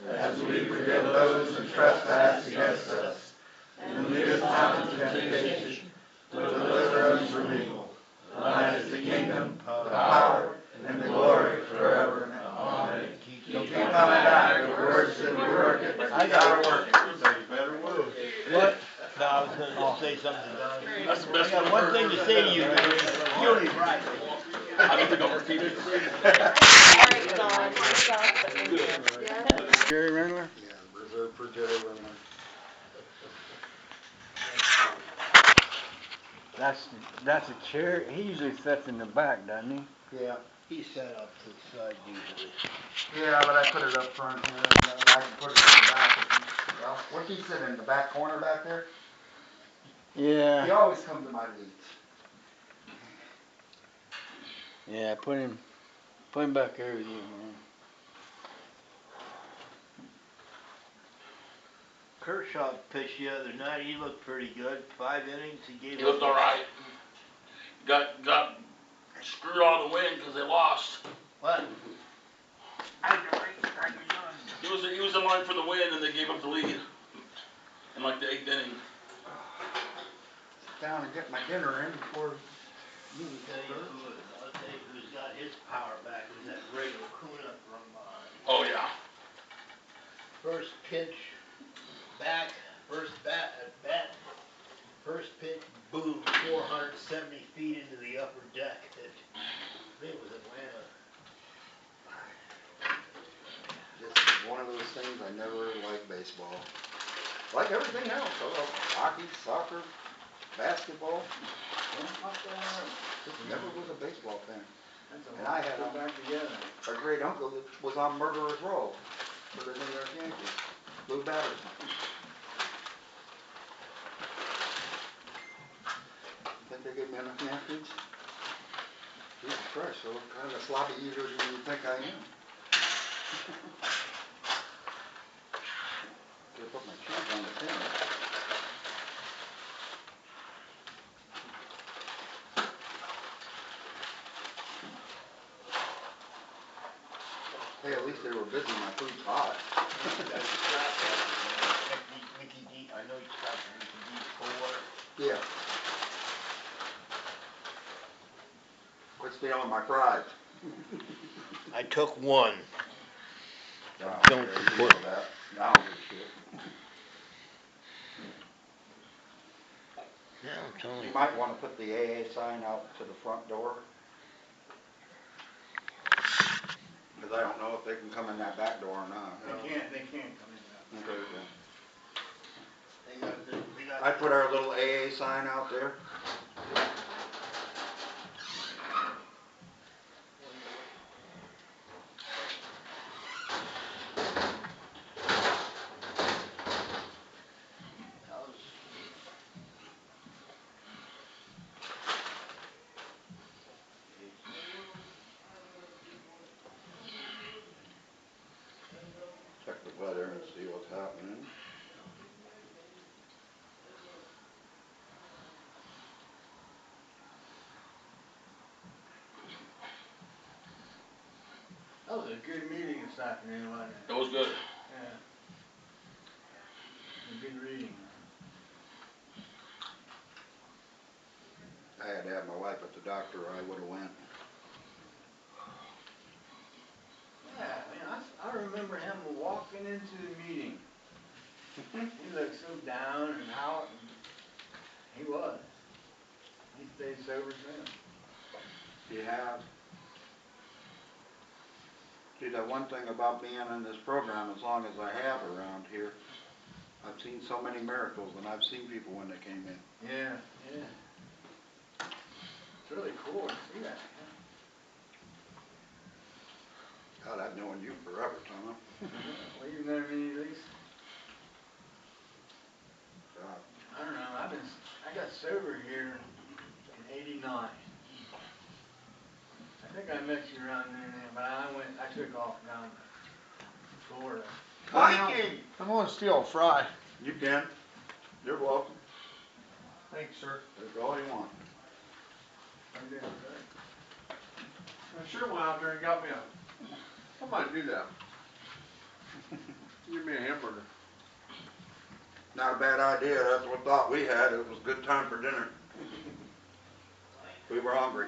as we forgive those who trespass against us. And lead us not into temptation, but deliver us from evil. Thine is the kingdom, the power, and the glory forever. Amen. Keep coming back. The words that we work it, but you gotta work it. So you better move. What? No, I was going to say something to Donnie. That's the best I got one thing to say to you, Donnie. You'll be right. I don't think I'll repeat it. Jerry Rendler? Yeah, reserved for Jerry Rendler. That's a chair, he usually sits in the back, doesn't he? Yeah. He sat up to the side usually. Yeah, but I put it up front here, and I can put it in the back. Well, what's he sit in the back corner back there? He Yeah, always comes to my leads. yeah, put him back there with you, man. Kershaw pitched the other night. He looked pretty good. 5 innings. He gave He looked all right. Got screwed out of the win because they lost. What? He was in line for the win, and they gave up the lead in like the 8th inning. Sit down and get my dinner in before you I'll tell you who's got his power back is that Ray Acuna from Oh yeah. first pitch back, first bat at bat, first pitch, boom, 470 feet into the upper deck. I think it was Atlanta. Just one of those things, I never liked baseball. Like everything else, I love hockey, soccer, basketball. Just never was a baseball fan. And I had a great uncle that was on Murderer's Row for the New York Yankees, Lou Batterson. Think they gave me enough napkins? Jesus Christ, so what kind of sloppy eater do you think I am? Gotta put my cheese on the tin. Hey, at least they were busy, my food's hot. Mickey D. I know you stopped Mickey D. stealing my fries. I took one. Oh, Don't yeah, you put- know that. I don't give a shit. Yeah, I'm telling You you. might wanna put the AA sign out to the front door. Cause I don't know if they can come in that back door or not. They can't come in that. Okay, yeah. They got I put our little AA sign out there. Check the weather and see what's happening. That was a good meeting this afternoon, wasn't it? It was good. Yeah. A good reading. I had to have my wife at the doctor or I would've went. Yeah, man, I remember him walking into the meeting. He looked so down and out, and he was. He stayed sober since. You have. See, the one thing about being in this program, as long as I have around here, I've seen so many miracles, and I've seen people when they came in. Yeah, yeah. It's really cool to see that, yeah. God, I've known you forever, Tom. Well, you've known me at least, God. I don't know, I got sober here in '89. I think I met you around then, but I took off down to Florida. Mikey! I'm gonna steal a fry. You can. You're welcome. Thanks, sir. Take all you want. I'm doing good. I should've went out there and got me I might do that. Give me a hamburger. Not a bad idea. That's what thought we had. It was a good time for dinner. We were hungry.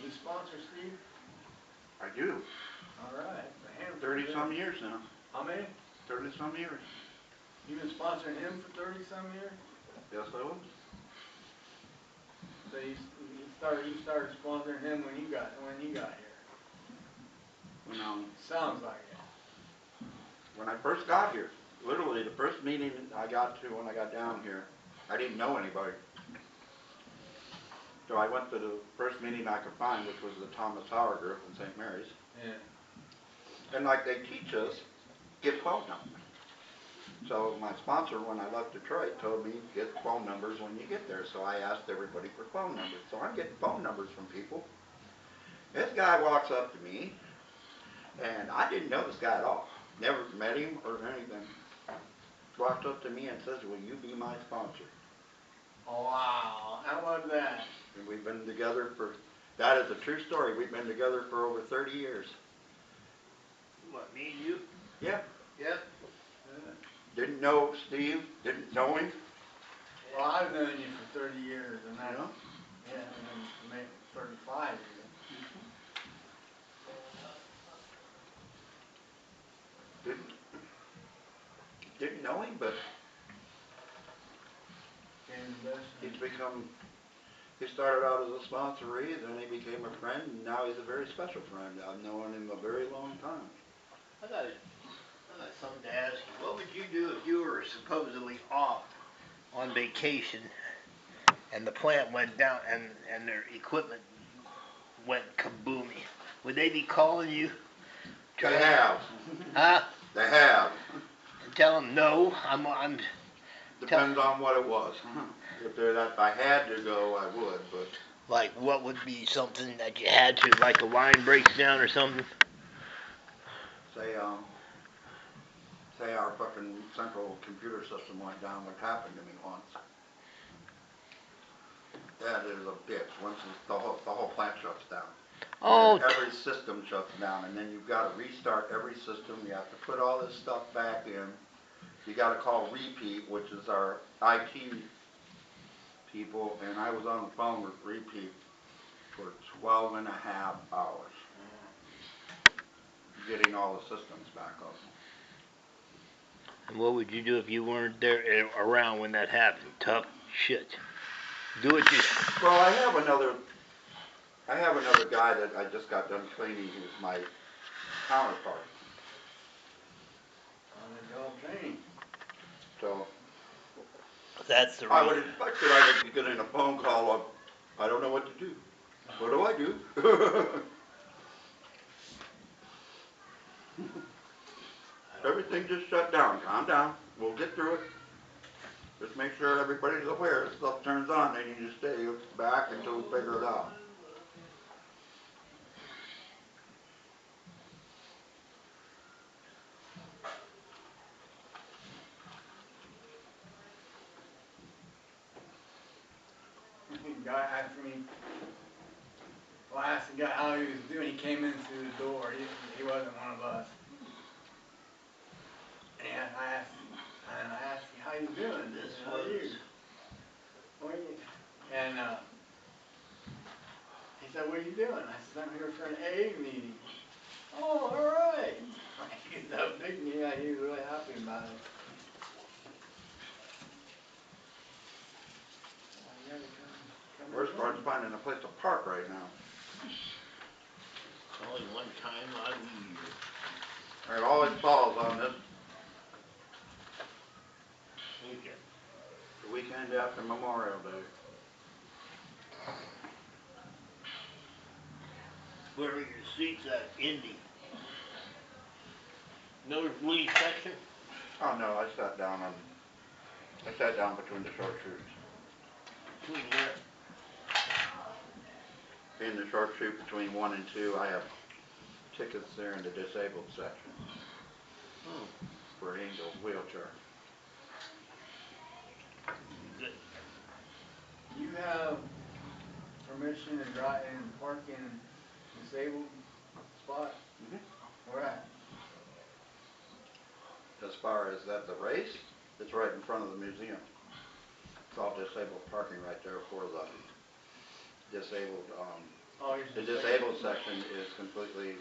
You sponsor Steve? I do. All right. 30-some years now. How many? 30-some years. You been sponsoring him for 30-some years? Yes, I was. So you started sponsoring him when you got here. Sounds like it. When I first got here, literally the first meeting I got to when I got down here, I didn't know anybody. So I went to the first meeting I could find, which was the Thomas Howard group in St. Mary's. Yeah. And like they teach us, get phone numbers. So my sponsor, when I left Detroit, told me get phone numbers when you get there. So I asked everybody for phone numbers. So I'm getting phone numbers from people. This guy walks up to me, and I didn't know this guy at all. Never met him or anything. Walked up to me and says, "Will you be my sponsor?" Oh, wow. How about that? And we've been together for, that is a true story. We've been together for over 30 years. What, me and you? Yeah. Yep. Yeah. Didn't know Steve, didn't know him. Well, I've known you for 30 years, and that's, Yeah. yeah, and then maybe 35 years. Didn't know him, but Came the best. he's become, he started out as a sponsoree, then he became a friend, and now he's a very special friend. I've known him a very long time. I got something to ask you. What would you do if you were supposedly off on vacation and the plant went down and their equipment went kaboomy? Would they be calling you? They have. Huh? They have. And tell them no. I'm. Depends on what it was. If I had to go, I would, but. Like, what would be something that you had to, like a line breaks down or something? Say our fucking central computer system went down, which happened to me once. That is a bitch, once the whole plant shuts down. Oh, And every system shuts down, and then you've gotta restart every system, you have to put all this stuff back in. You gotta call Repeat, which is our IT people, and I was on the phone with Repeat for 12 and a half hours, getting all the systems back up. and what would you do if you weren't there around when that happened? Tough shit. Do it just. Well, I have another guy that I just got done training, who's my counterpart, On the job training. so That's the I would reason. expect that I would be getting a phone call of, I don't know what to do. What do I do? Everything just shut down. Calm down. We'll get through it. Just make sure everybody's aware if stuff turns on, they need to stay back until we figure it out. Guy asked me, well, I asked the guy how he was doing. He came in through the door. He wasn't one of us. And I asked him, how you doing? This How are you? was. What are you? And he said, what are you doing? I said, I'm here for an AA meeting. Oh, all right. He's so big, yeah, he was really happy about it. You gotta come Worst part's finding a place to park right now. It's only one time out of the year. It always falls on this Weekend. the weekend after Memorial Day. Where are your seats at Indy? Nosebleed section? Oh no, I sat down between the short chutes. Between where? In the short chute between 1 and 2, I have tickets there in the disabled section for Angel's wheelchair. Good. You have permission to drive and park in disabled spot? Where at? As far as that, the race, it's right in front of the museum. It's all disabled parking right there for the disabled, Oh, you're the disabled section is completely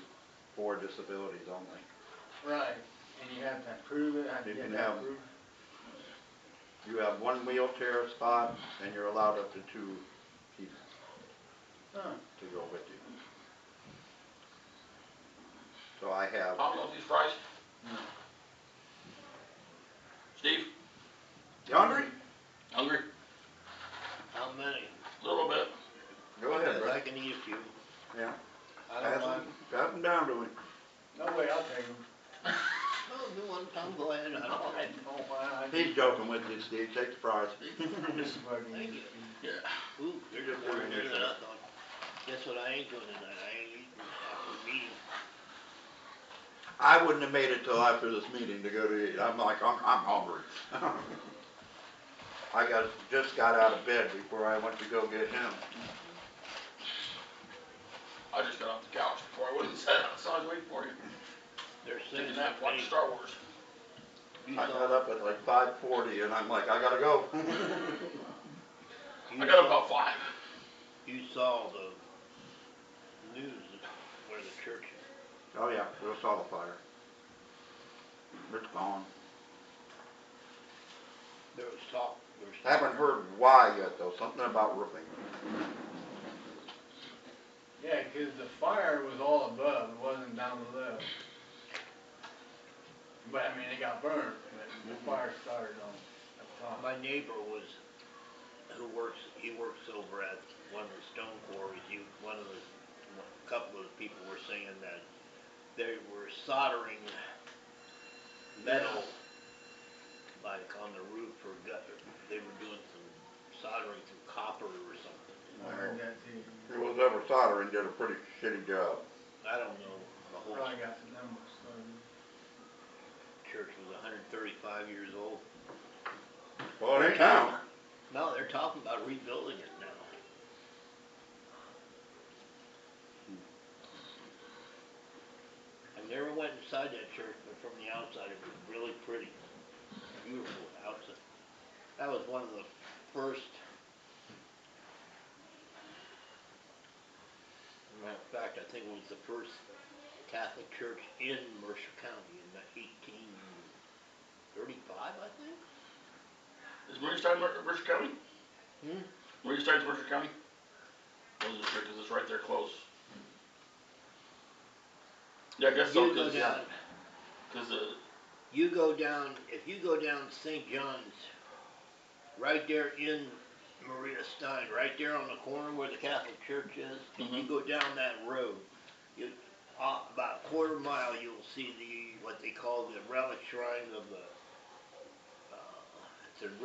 for disabilities only. Right, and you have to prove it, have to You get can that have- proof? You have 1 wheelchair spot and you're allowed up to 2 people Huh. to go with you. So I have, Tom, you want these fries? No. Steve, you hungry? hungry? How many? A little bit. Go ahead, Because bro. I can eat a few. Yeah. I don't mind. Pass them down to him. No way, I'll take them. Oh, you want Tom? Go ahead. I don't mind. He's joking with you, Steve. Take the fries. Thank you. Yeah. Ooh, you're Just just more doing here your than I thing. thought. Guess what I ain't doing tonight? I ain't eating after the meeting. I wouldn't have made it till after this meeting to go to eat. I'm hungry. I just got out of bed before I went to go get him. I just got off the couch before I went and sat out, so I was waiting for you. They're Taking saying a nap, that watching Star Wars. you I saw, got up at like 5:40 and I'm like, I gotta go. you I got up saw, about 5. you saw the news where the church is. Oh yeah, we saw the fire. It's gone. There was talk. Haven't heard why yet though. Something about roofing. Yeah, 'cause the fire was all above, it wasn't down below. But I mean, it got burned, but the fire started on up top. My neighbor he works over at one of the stone quarries. A couple of the people were saying that they were soldering metal, like on the roof or they were doing some soldering some copper or something. I heard that too. Whoever was ever soldering did a pretty shitty job. I don't know. The whole Probably got some numbers started. church was 135 years old. Well, it ain't now. No, they're talking about rebuilding it now. inside that church, but from the outside it was really pretty. Beautiful outside. That was one of the first, matter of fact, I think it was the first Catholic church in Mercer County in 1835, I think. Is Mariestown Mercer County? Hmm? Mariestown's Mercer County? Wasn't sure, cause it's right there close. Yeah, I guess so, You go cause, down, cause, if you go down St. John's, right there in Maria Stein, right there on the corner where the Catholic church is, if you go down that road, you, about a quarter mile, you'll see what they call the relic shrine of the, it's a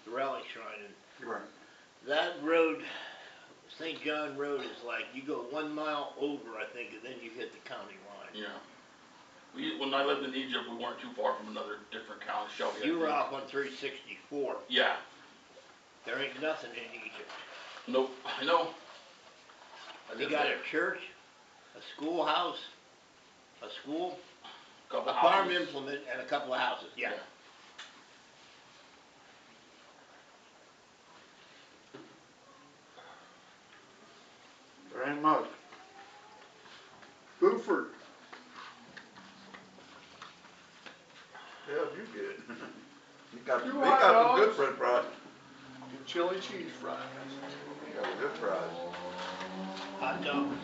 relic shrine, and Right. that road, St. John Road is like, you go 1 mile over, I think, and then you hit the county line. yeah. When I lived in Egypt, we weren't too far from another different county, Shelby. I You were think. off on 364. Yeah. There ain't nothing in Egypt. Nope, I know. They got a church, a schoolhouse, a school, Couple a farm houses. implement, and a couple of houses, yeah. There ain't much. Buford. Yeah, you good. You got Two some hot good dogs. french fries. And chili cheese fries. You got good fries. Hot dogs.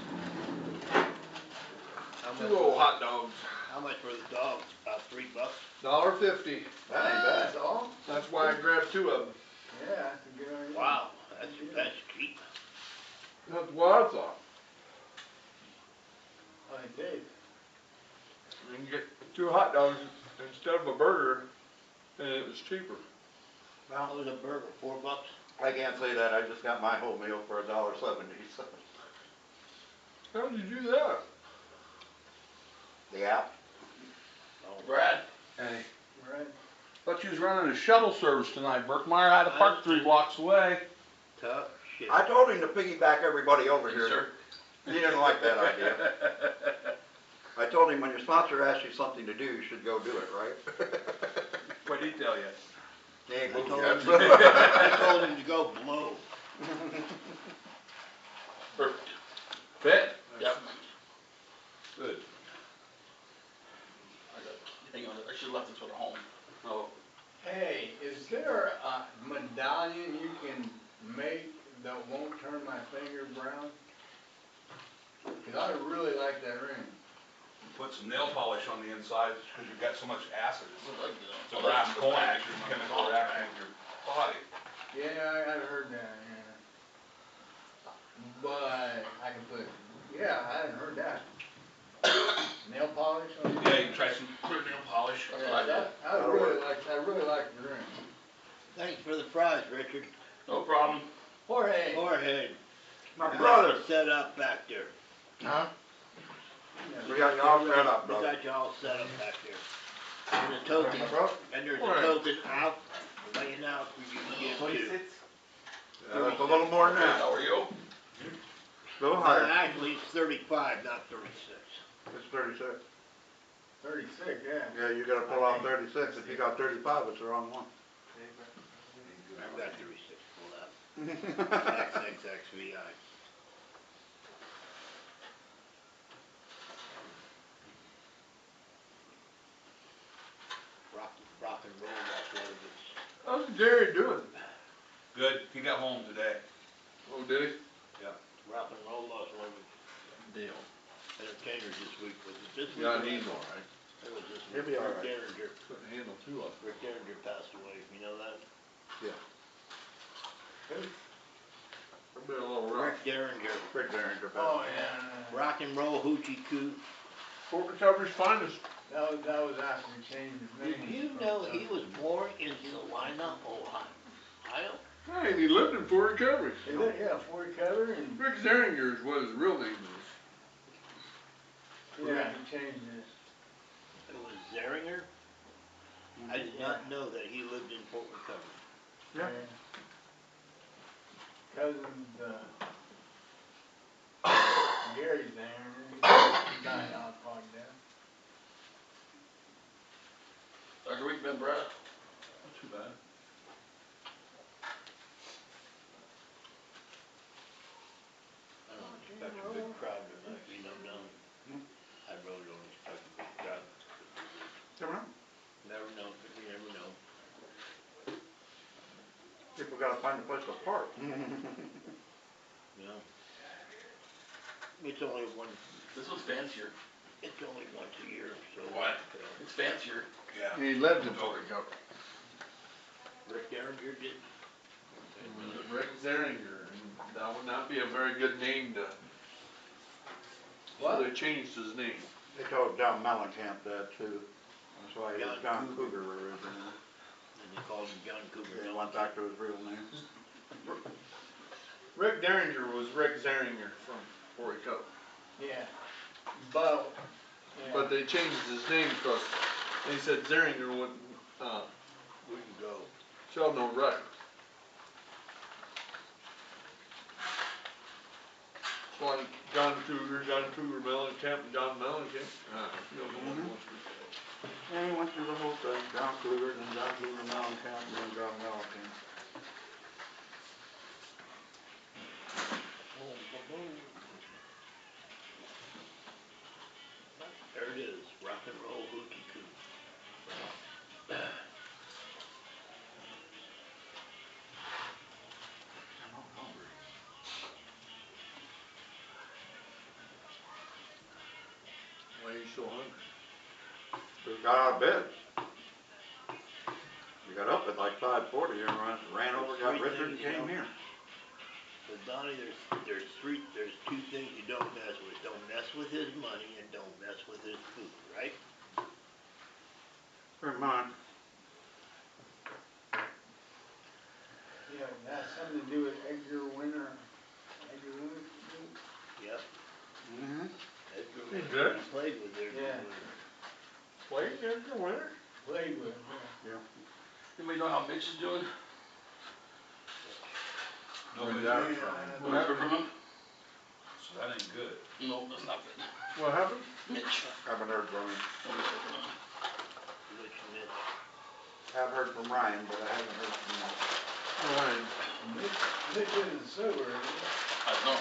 How much, 2 old hot dogs. how much were the dogs? About $3? $1.50. That ain't bad. That's all? That's why I grabbed 2 of them. Yeah, that's a good idea. Wow, that's cheap. That's what I thought. Like Dave. You can get 2 hot dogs instead of a burger, and it was cheaper. What was a burger, $4? I can't say that. I just got my whole meal for $1.70. So. How did you do that? The app. Brad, Hey, Right. thought you was running a shuttle service tonight. Burkmeyer had to park 3 blocks away. Tough shit. I told him to piggyback everybody over yes, here. sir. He didn't like that idea. I told him when your sponsor asks you something to do, you should go do it, right? What'd he tell you? He ain't I moved told yet. him, I told him to go blow. Perfect. Fit? Yep. Good. Hang on, I should've left this one at home. Oh. Hey, is there a medallion you can make that won't turn my finger brown? Cause I really like that ring. Put some nail polish on the inside because you've got so much acid. What did I do? It's Oh, a that's rap the going, back. it's a chemical reaction in your body. Yeah, I've heard that, yeah. But I can put, yeah, I hadn't heard that. Nail polish on it? Yeah, you can try some clear nail polish. That's what I did. I really like the ring. Thanks for the fries, Richard. No problem. Jorge. Jorge. My how's brother. it set up back there? Huh? We got you all set up, We brother. got you all set up back there. And a token, My brother? and there's Right. a token out, laying out for you to give too. Yeah, that's a little more than that. How are you? Still No, higher. actually, it's 35, not 36. It's 36. 36, yeah. Yeah, you gotta pull out 36. If you got 35, it's the wrong one. I've got 36 pulled out. XXXVI. Rock and roll, that's what it is. How's Jerry doing? Good, he got home today. Oh, did he? Rock and roll lost one of his Deal. entertainers this week. Was it this week? Yeah, or he's last alright. week? It was this He'll week. be all Rick right. Derringer, Couldn't handle 2 of them. Rick Derringer passed away. You know that? I've been a little rough. Rick Derringer. Rick Derringer. Oh, yeah. Rock and roll hoochie coo. Fort Recovery's finest. That was after he changed his Did name. you know he was born in Salina, Ohio? Hey, and he lived in Fort Recovery. Yeah, Fort Recovery and, Rick Derringer is what his real name is. yeah, he changed his. It was Zeringer? I did not know that he lived in Fort Recovery. Yeah. Cousin, Gary's there, he died out quite dead. How's your week been, Brad? Not too bad. I don't expect a big crowd tonight, you know, down. I really don't expect a big crowd. Never know. Never know, you never know. People gotta find a place to park. Yeah. It's only one, This one's fancier. it's only once a year, so. What? It's fancier. Yeah. He lived in Torrey. Rick Derringer did. Rick Zeringer, and that would not be a very good name to. What? So they changed his name. They told John Mellencamp that too. That's why he was John John Cougar originally. And they called him John Cougar. He went back to his real name. Rick Derringer was Rick Zeringer from Torrey Cove. Yeah. But, yeah. But they changed his name because they said Zeringer wouldn't, Wouldn't go. sell no records. So like John Cougar Mellencamp, and John Mellencamp. You don't know what he wants to say. Yeah, he went through the whole thing. John Cougar, then John Cougar Mellencamp, and then John Mellencamp. There it is, rock and roll hoochie coo. I'm hungry. Why are you so hungry? Just got out of bed. We got up at like 5:40 and ran over, got Richard and came here. But Donnie, there's two things you don't mess with. Don't mess with his money and don't mess with his food, right? Pretty much. Yeah, it has something to do with Edgar Winter. Edgar Winter? Yep. Mm-hmm. Edgar He did? played with Edgar Yeah. Winter. Played Edgar Winter? Played with, yeah. Anybody know how Mitch is doing? No, but Yeah. Have you heard from him? so that ain't good. No, that's not good. What happened? Mitch. Haven't heard from him. Nobody's heard from him. Which Mitch? Have heard from Ryan, but I haven't heard from him. Ryan. Mitch isn't sober, is he? I don't know.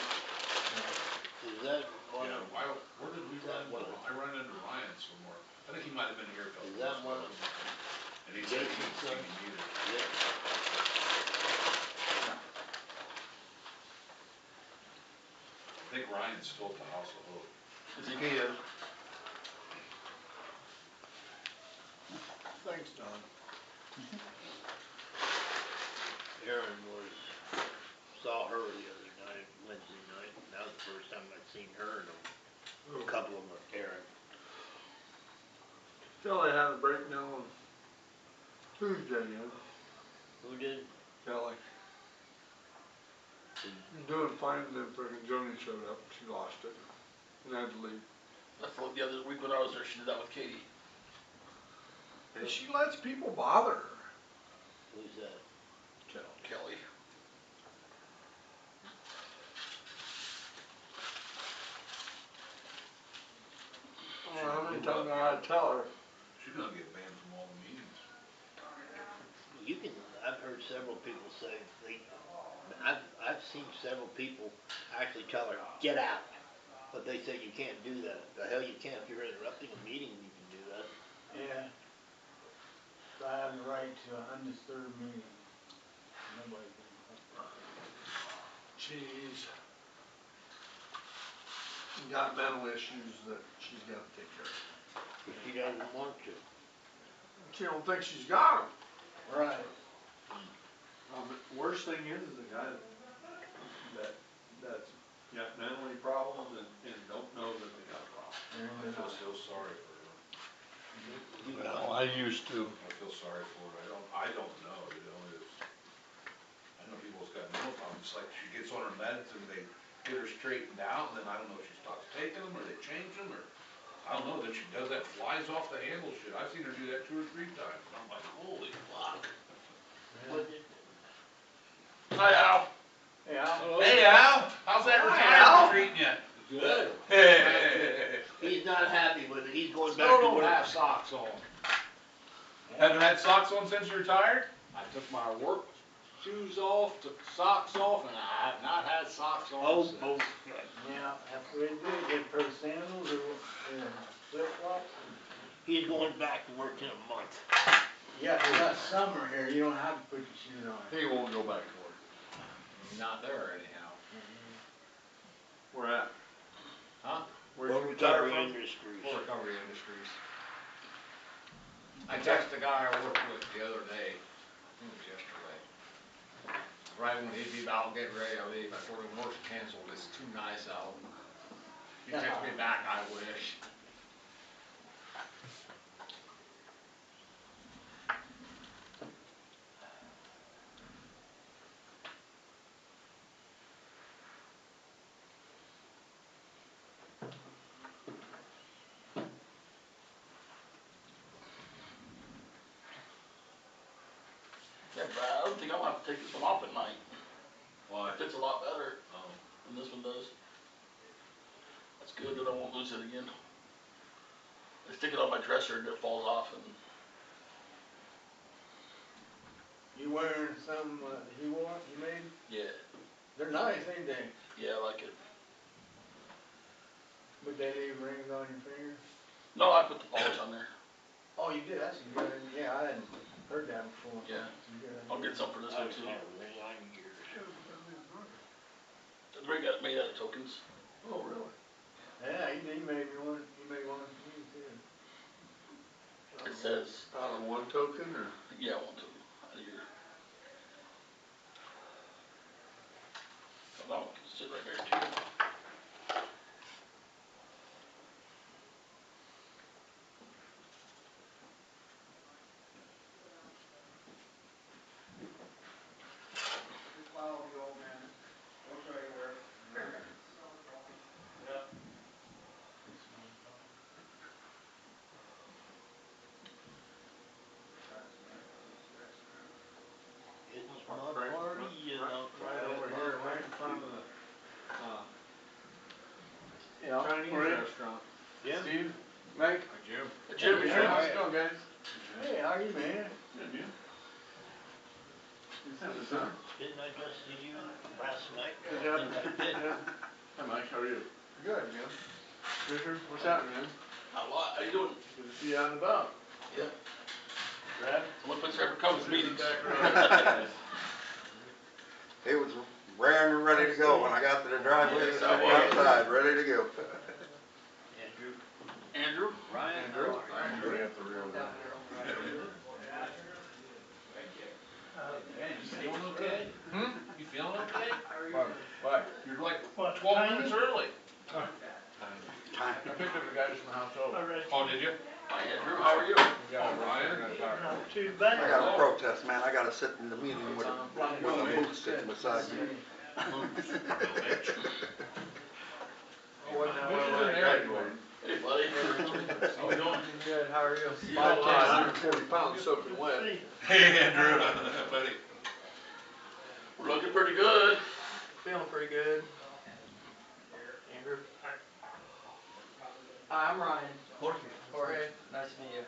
Is that one Yeah, of, where did we run into, I ran into Ryan somewhere. I think he might have been here a couple is months that one ago. of, And he said he Jason's didn't see son? me either. yeah, I think Ryan's still at the House of Hope. Is he? He is. Thanks, Don. Aaron saw her the other night, Wednesday night, and that was the first time I'd seen her in a couple of them, Aaron. Kelly had a breakdown on Tuesday, yeah. Who did? Kelly. Doing fine, then frickin' Joni showed up, she lost it, and had to leave. That's like the other week when I was there, she did that with Katie. And she lets people bother her. Who's that? Kelly. How many times did I tell her? She's gonna get banned from all the meetings. You can, I've heard several people say, I've seen several people actually tell her, get out. But they say you can't do that. The hell you can't. If you're interrupting a meeting, you can do that. Yeah. So I have the right to an undisturbed meeting. Nobody can interrupt that. She's got mental issues that she's gotta take care of. But she doesn't want to. She don't think she's got them. Right. The worst thing is the guy that's got mentally problems and don't know that they got a problem. I feel so sorry for her. You Well, know, I used to. I feel sorry for her. I don't know, you know, I know people's got mental problems. It's like she gets on her meds and they get her straightened out, and then I don't know if she stops taking them or they change them or, I don't know, then she does that flies off the handle shit. I've seen her do that 2 or 3 times. And I'm like, holy fuck. what did, Hi, Al. Hey, Al. Hey Al, how's that Hi, retirement Al. treating you? Good. Haven't had socks on since you retired? I took my work shoes off, took the socks off, and I have not had socks on Oh, since. bullshit. Yeah, that's what they do, get a pair of sandals or flip flops. He's going back to work in a month. Yeah, it's not summer here, you don't have to put your shoes on. He won't go back to work. He's not there anyhow. Where at? Huh? Where'd you retire Recovery from? Industries. For Recovery Industries. I texted the guy I worked with the other day, I think it was yesterday. Right when he'd be about getting ready to leave, I told him work's canceled, it's too nice out. He texted me back, I wish. Yeah, Brad, I don't think I'm gonna have to take this one off at night. Why? It fits a lot better Oh. than this one does. That's good that I won't lose it again. I stick it on my dresser and it falls off and You wearing some, he made? yeah, They're nice, ain't they? yeah, I like it. But they leave rings on your finger? No, I put the polish on there. Oh, you did, that's a good, yeah, I hadn't heard that before. Yeah. That's a good I'll idea. get some for this I one was too. kind of ring on yours. The ring got made out of tokens. Oh, really? Yeah, he made me one, he made one for me too. It says, Out of one token or? yeah, one token out of your. Oh, that one can sit right there too. Follow the old man. Look right there. Yep. It's Right, not right, party, you know. right over here, right in front of the, Yeah. Chinese restaurant. Jim? Steve, Mike. Hi, Jim. Jim, Hey, you're how's right. it going, guys? Hey, how are you, man? Good, you? Good How's to it see you. going? Didn't I just see you last night? Good I job. think I did. Hi, Mike, how are you? Good, man. Richard, what's happening, man? Not a lot. How you doing? Good to see you out and about. Yeah. Brad? Only place I ever come is meetings. He was raring and ready to go when I got to the driveway, Yes, I sitting was. outside, ready to go. Andrew? Andrew? Ryan? Andrew? How are you? Bring up the rear there. You feeling okay? You feeling okay? What? You're like What, 12 tiny? minutes early. Time. I picked up the guys from the house over. Alright, Oh, did you? Hi, Andrew. How are you? Oh, Ryan. not too I bad. got a protest, man. I gotta sit in the meeting with a booth sitting beside me. Oh, wasn't that well when I graduated? Hey, buddy. How we doing? Good, how are you? 140 pounds soaking wet. Hey, Andrew. Buddy. We're looking pretty good. Feeling pretty good. Andrew? Hi, I'm Ryan. Jorge, nice to meet you.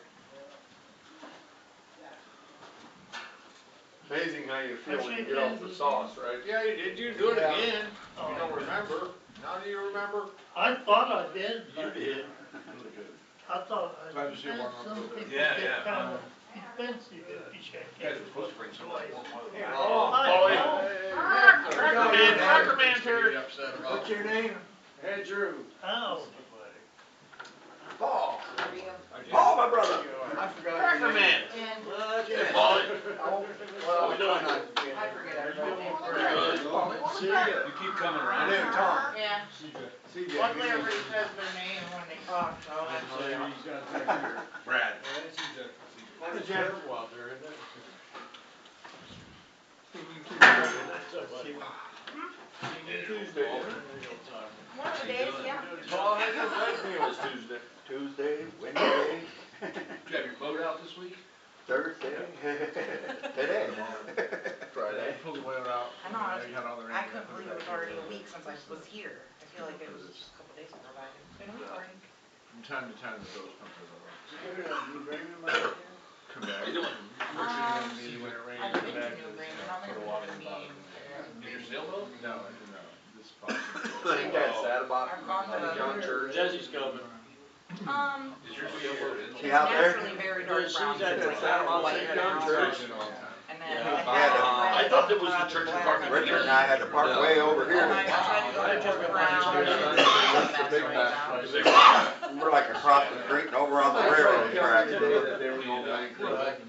Amazing how you feel when you get off the sauce, right? Yeah, did you do it Yeah. again? You don't remember? Now do you remember? I thought I did, but Really good. I thought Glad to see you I, warm up a some little bit. people Yeah, get yeah. kind of defensive if you shake You guys hands were supposed to bring some of that warm water. Oh, Polly. Hey, Tuckerman's here. Be upset about. what's your name? Andrew. Oh, Paul, Paul, my brother. I forgot your name. Hey, Polly. Oh, well, I try not to forget. I forget everything. Good. See ya. You keep coming My around. name's Tom. Yeah, CJ. luckily everybody says their name when they talk, so that's. Brad. It's terrible out there, isn't it? Tuesday. One of the days, yeah. Paul, how your bread meal is Tuesday? Tuesday, Wednesday, Did you have your boat out this week? Thursday, today. Friday. I know, I couldn't believe it was already a week since I was here. I feel like it was just a couple days ago back. It's been a week already. From time to time, the boats come to the You bringing them out here? come back. How you doing? I've been to New Agreement, I'm in the meeting. Your sailboat? No, this possible. You guys sad about I've gone to, John Church? Jesse's coming. Is your sailboat in? See out there? naturally very dark brown, She's at it's like Sad about white St. and John brown. Church? And then Yeah. I I thought that was the church department. Richard and I had to park way over And here. I tried to go to just brown, and Yeah. it's The big right bass. now. We're like across the street and over on the railroad track. Today that they were going bankrupt,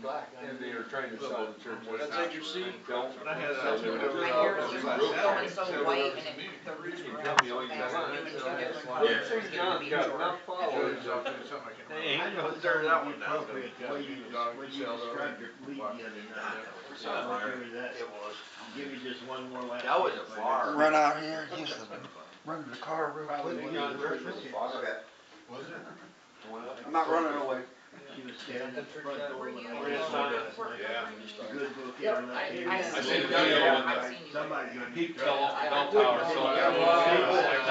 and they were trying to sell the church. Can I take your seat? Don't. I had sell that it. too. My hair was just going so white and the roots were out so fast, and doing two different colors, it was getting John's me got short. enough followers. Hey, I know Clear that one down. appropriate way you described your lead the other night. It was. Give me just one more last. That was a far. Run out here and use the, run to the car real quick. I'm not running away. She was standing at the front door Were when you, I were was you on working it. for Good book here. I I seen seen you, it. I've seen you. Somebody good. He fell off the bell Good. tower, so Yeah, I well, was like,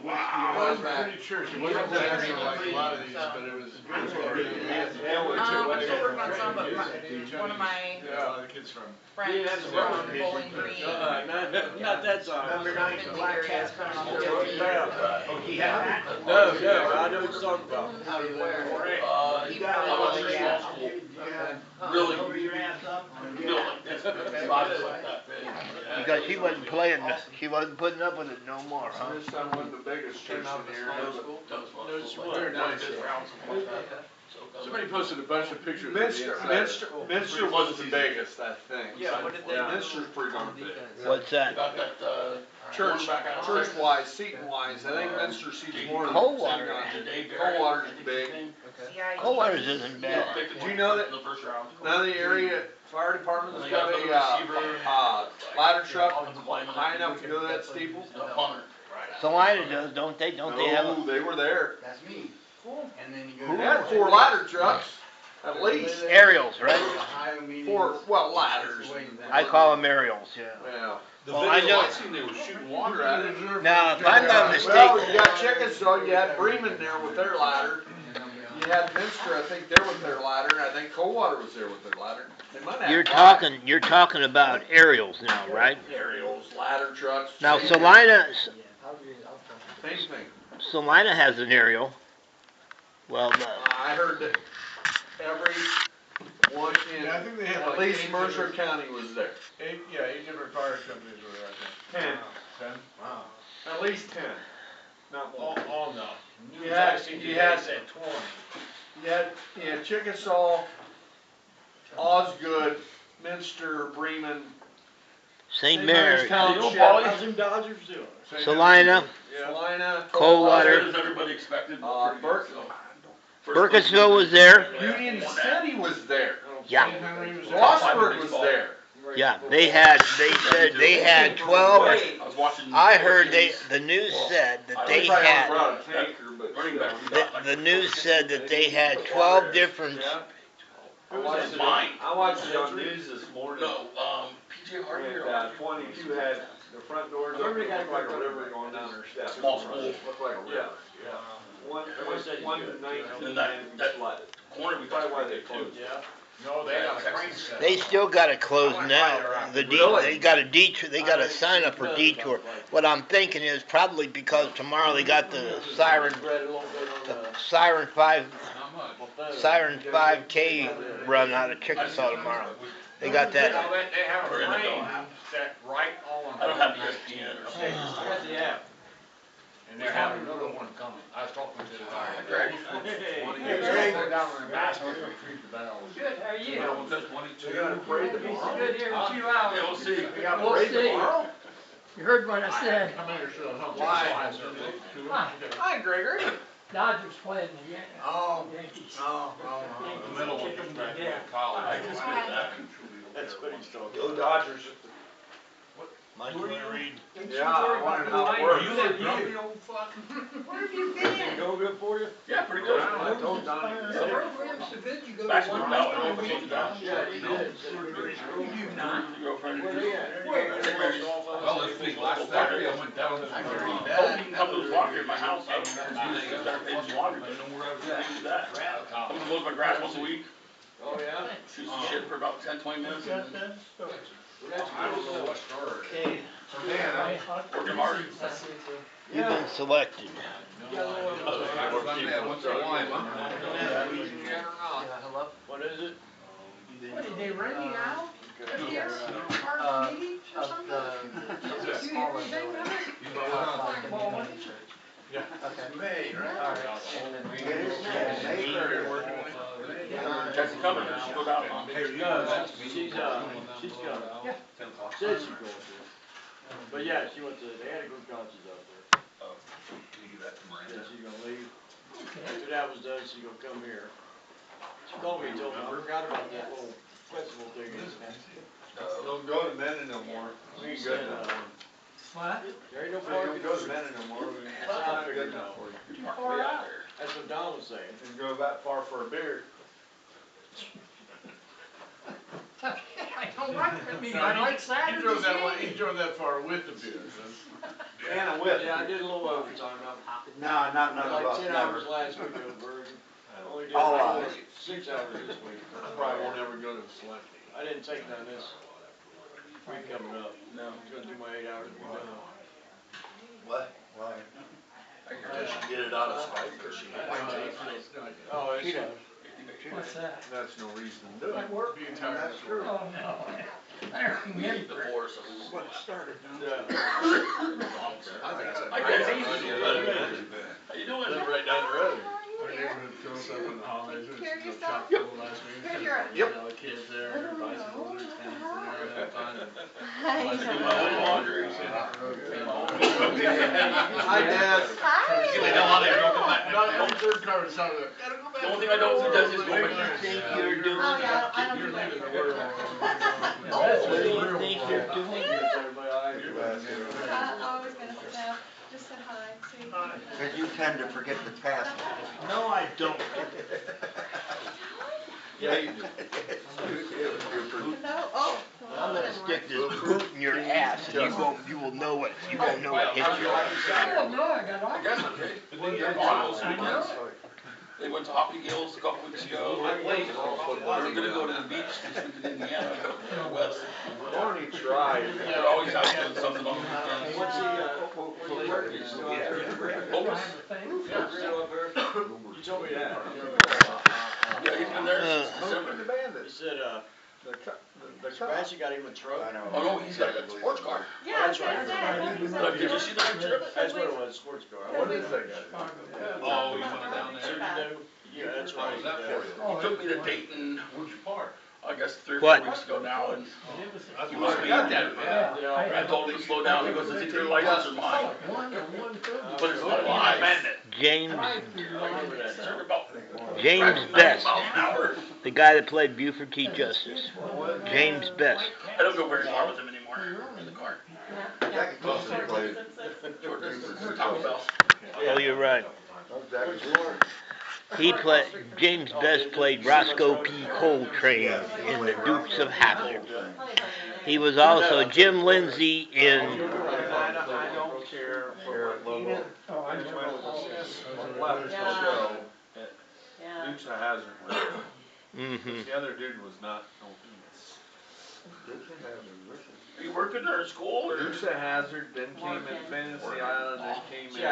wow. I'm pretty sure she wasn't actually like a lot of these, but it was. I'm still working on some, but one of my Yeah, the kids from. friends from Bowling Green, Not that song. Number 9, Finley Black area is Cat. coming on 15 years. Oh, he had it? No, I know what you're talking about. He probably was, yeah. Really, Over your ass up. really like this, bodies like that big. Because she wasn't playing, she wasn't putting up with it no more, huh? This time wasn't the biggest church in here. Very nice. Somebody posted a bunch of pictures of the inside. Minster wasn't the biggest, I think. Yeah, what did they do? Minster's pretty darn On big. defense? What's that? Got that, Church, quarterback out of church Texas. wise, seating wise, I think Minster seats more than. Coldwater. And Dave Barrett, Coldwater's I think big. his name. Okay. Yeah, Coldwater's isn't bad. Did you know that In the first round. none of the area fire departments They got got another a, receiver. ladder truck Offensive lineman. high enough to go to that steeple? And a punter. Salina does, don't they? Don't they have a? No, they were there. That's me. and then you Who? go. They had 4 ladder trucks, at least. Aerials, right? 4, well, ladders. I call them aerials, yeah. Yeah. The Well, I video know- I seen, they were shooting water at it. Now, if I'm not Well, mistaken, you got Chickasaw, you had Bremen there with their ladder. You had Minster, I think, there with their ladder, and I think Coldwater was there with their ladder. They might have you're talking about aerials now, right? aerials, ladder trucks. Now, chains, same thing. Salina has an aerial. Well, I heard that every one in, Yeah, I think they have at like least 8 Mercer different- County was there. 8 different fire companies were there, I think. 10, 10? Wow. at least 10, not more. Oh, no. You had- you had- said 20. You had Chickasaw, Osgood, Minster, Bremen, St. Mary's, Township, How's them Dodgers doing? Salina, Salina, Coldwater. As everybody expected. Burke, Burkittsville was there. Union City was there. Yeah, Rossburg was there. yeah. They said they had 12. I was watching. I heard the news said that they Probably had, brought a tanker, but Running back. the news said that they had 12 different, Yeah. I Who watched was it, mine? I watched it on news this morning. No, PJ Harvey And, or. 22 had the front doors open, looked like a river going down their steps. Small school. Looked like a river. Yeah. One to 19 And that- and that- flooded. Corner we Probably got why right they there too. closed. Yeah. No, they got a crane set. they still got it closed now. Really? They got a detour, they got a sign up for detour. What I'm thinking is probably because tomorrow they got the Siren 5, Siren 5K run out of Chickasaw tomorrow. They got that. They have a We're in the crane dog. set right on. I don't have ESPN or something. Yes, they have. And they're having another one coming. I was talking to the guy. Greg. They're down in the basket and retrieve the bells. Good, how are you? They got a parade Be tomorrow? good here in a few Yeah, hours. we'll see. They got a We'll parade see. tomorrow? You heard what I said. I'm not sure how Why? Hi, Hi, Gregory. Dodgers playing the Oh, Yankees. oh, Yankees The middle one kicked just them back to in death. college. I just did that. That's what he's talking Go Dodgers. Mike, you wanna read? Yeah, I wanted how it works. Where have you been? Go good for you? Yeah, pretty good. I told Donnie. The programs, the vid you go to Basketball, one no, time I a don't week. think so. Yeah, you did. You do not. Girlfriend. Where they at? Where? Well, this week, last Saturday, I went down this I morning. hope you can come to his laundry at my house. I was gonna pay his laundry, but I don't know where I was gonna do that. I'm gonna mow my grass once a week. Oh, yeah? Shoot some shit for about 10-20 minutes and Got then that started. I don't know what started. Okay, working hard. I see it too. you've been selected. What's the line, huh? Hello? What is it? What, did they rent you out? Up here, part Uh, of meetings or Of something? the You small hear anything building. of it? Small one? Okay. May, Alright. Jesse coming, she go down, huh? She's coming. Yeah. Said she's going to. But yeah, she went to, they had a group concert out there. Can you give that to Miranda? Yeah, she's gonna leave. After that was done, she's gonna come here. She called me and told me, I forgot about that little festival thing. Don't go to Mendon no more. We ain't good now. What? There ain't no parking in Mendon no more. That's how I figured it out. You're parked way out there. That's what Don was saying. And go that far for a beer. I don't like, I mean, I like Saturdays. He drove that far with the beer. And a whip. Yeah, I did a little overtime now. No, not none of Like us, 10 never. hours last week over Bergen. Only did All 4, right. 6 hours this week. Probably won't ever go to the select. I didn't take none this week coming up. No. I'm gonna do my 8 hours and be done. What? Why? Get it out of spite, cause she Oh, it's, What's that? That's no reason to do it. At work? Be tired. Oh, no. I don't We need the remember. force of. What started? yeah. Hi, Jesse. How you doing? Live right down the road. Our neighborhood fills up in the holidays, we Care used to go yourself? shop full last week. Good, you're up. You know, the kids there, their bicycles, their tents, and everything fun. I do my own laundry. Hi, Dad. Hi. They don't want to go back. Oh, Not third car is out of there. Gotta go back. The only thing I don't do Jesse is go What back do you there. think you're doing? yeah, I don't You're do that. leaving the world. What do you think you're doing? I was gonna sit down, just say hi, see. Cause you tend to forget the task. No, I don't. Yeah, you do. No, oh. I'm gonna stick this boot in your ass and you will know it. You won't know it hit you. Oh, no, I got I off. guess okay. They're gone those I know. weekends. They went to Hockey Gills a couple weeks ago. We're gonna go to the beach this week in Indiana, west. Barney tried. They're always out doing something on the weekends. What's where you work? You still out there? Do I have a thing? Yeah, still up there? You told me that. Yeah, he's been there since December. He said, Sebastian got him a truck. I know. Oh no, he's got a sports car. Yeah, That's right. Did you see the picture of it? That's what it was, sports car. What is that guy? Oh, you went down there? Super new. Yeah, that's right. How's that for you? He took me to Dayton, Where'd you park? I guess 3 or 4 What? weeks ago now, and That's he what was I got speeding. that, yeah. I told him to slow down. He goes, "Is it your license or mine?" One or 1:30. But it's not mine. James Turn about James Best, miles an hour. the guy that played Buford T. Justice. James Best. I don't go very far with him anymore in the car. Jack Wilson played. Short distance, Taco Bell. Oh, you're right. He played. James Best played Roscoe P. Coltrane in The Dukes of Hazzard. He was also Jim Lindsay in. I don't care for Lobo. Oh, I Went know. left the show at Yeah. Dukes of Hazzard. Mm-hmm. The other dude was not. Are you working or in school or? Dukes of Hazzard, then came in Fantasy Island, then came in I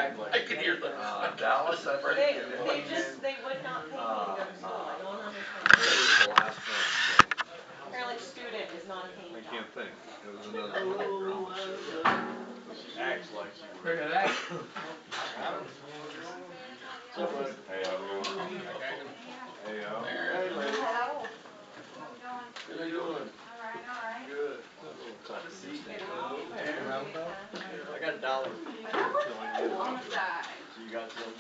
can hear the. Dallas, I They, think. and then they came just, in- they would not pay me to go to school, I don't understand. What was the last one? Apparently student is not a paying I job. can't think. It was another one. She acts like she would. Look at that. So, but, Hey, how's it going? Hey, hey, lady. Hello. How you doing? Good. I got $1. So you got some?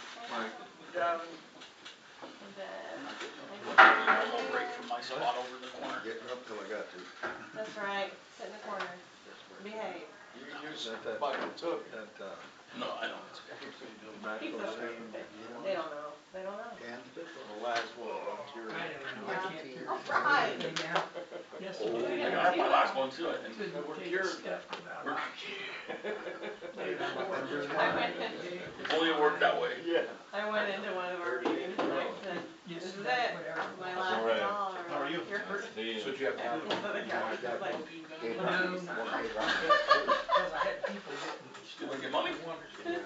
Yeah. A little break from my spot over in the corner. Getting up till I got to. That's right, sit in the corner, behave. You're fucking took. No, I don't. They don't know, they don't know. The last one, what's your? I don't know, I can't hear Oh, right. anything now. Yes, I we got my last one too, I think. couldn't take a step without. I went in, Only it worked that way. Yeah. I went into one of our meetings and I said, Yes, This is that's it. whatever. My All last right. dollar. How are you? You're That's what you have to do. Hey, No, one day, right? because I had people Still make money? Yeah,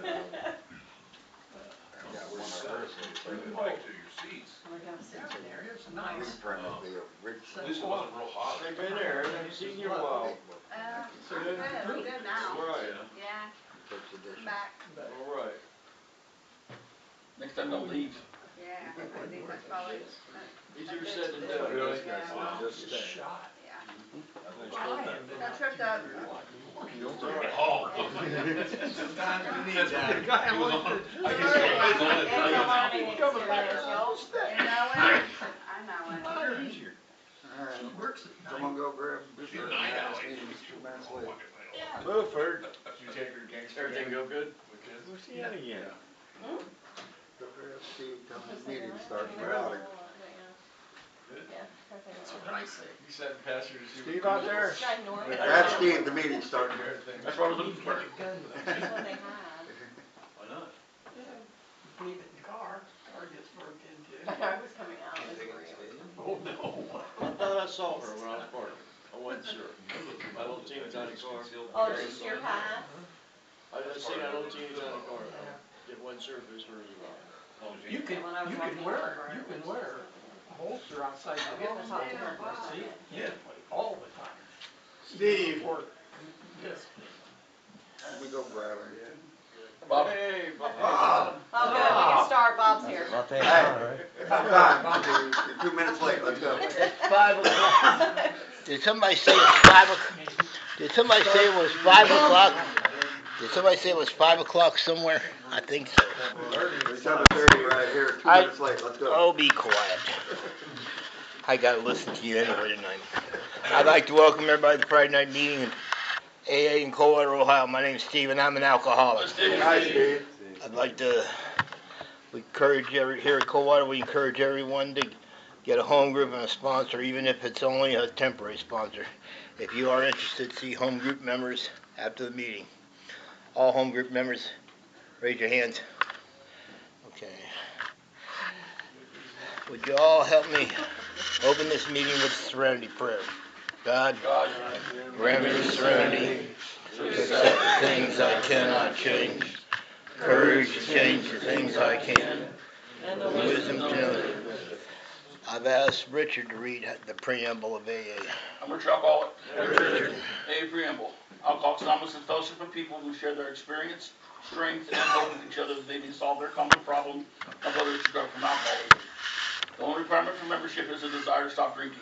We're one of selling, hers. bring the bike to your seats. I'm gonna sit in there, there. it's nice. Reprinted the At original. least it wasn't real hot. Hey, been there, haven't seen you in a while. I'm good now. Right, Yeah, First edition. back, all right. Next time don't leave. yeah, I think that's probably, Easier said than done. Really? Yeah. Just stay. Shot. yeah. That trip to- Oh. Sometimes we need That's that. what he was on. I guess Learning. he was on it. It's a learning experience, you know it, I know it. Easier. Alright, Works at night. someone go grab some She's beer. night owl. 2 minutes later. Buford. Did you take her gangster? Everything go good? Where's he at again? Go grab Steve, tell him the meeting's starting, we're out here. For Christ's sake. You said passengers. Steve out there? Grab Steve, the meeting's starting. That's what I was looking Need to for. get a gun. Why not? Leave it in the car, car gets broke into. I was coming out. Oh, no. I thought I saw her when I was parking. I wasn't sure. My little teeny tiny car. Oh, just your pass? I just seen that little teeny tiny car. It wasn't sure if it was hers or not. You can, When I was you can walking wear, over, you it can was wear a holster outside your hip. I talked to her for a See, second. yeah, all the time. Steve. For this. We go grab him. Bob, Hey, Bob. Bob. Oh, good, we can start, Bob's here. Hey, it's on time. You're 2 minutes late, let's go. It's 5 o'clock. Did somebody say it's 5 o'clock? Did somebody say it was 5 o'clock? Did somebody say it was 5 o'clock somewhere? I think so. It's 7:30 right here, 2 minutes late, let's go. Oh, be quiet. I gotta listen to you anyway tonight. I'd like to welcome everybody to the Friday night meeting in AA in Coldwater, Ohio. My name's Steve and I'm an alcoholic. Hi, Steve. I'd like to, here at Coldwater, we encourage everyone to get a home group and a sponsor, even if it's only a temporary sponsor. If you are interested, see home group members after the meeting. All home group members, raise your hands. Okay. Would you all help me open this meeting with serenity prayer? God, grant me the serenity to accept the things I cannot change, courage to change the things I can, and the wisdom to know it. I've asked Richard to read the preamble of AA. I'm Rich Alcoholic. Richard. A preamble. Alcoholics Anonymous is a fellowship of people who share their experience, strength, and hope with each other that they may solve their common problem of others to drug from alcoholism. The only requirement for membership is a desire to stop drinking.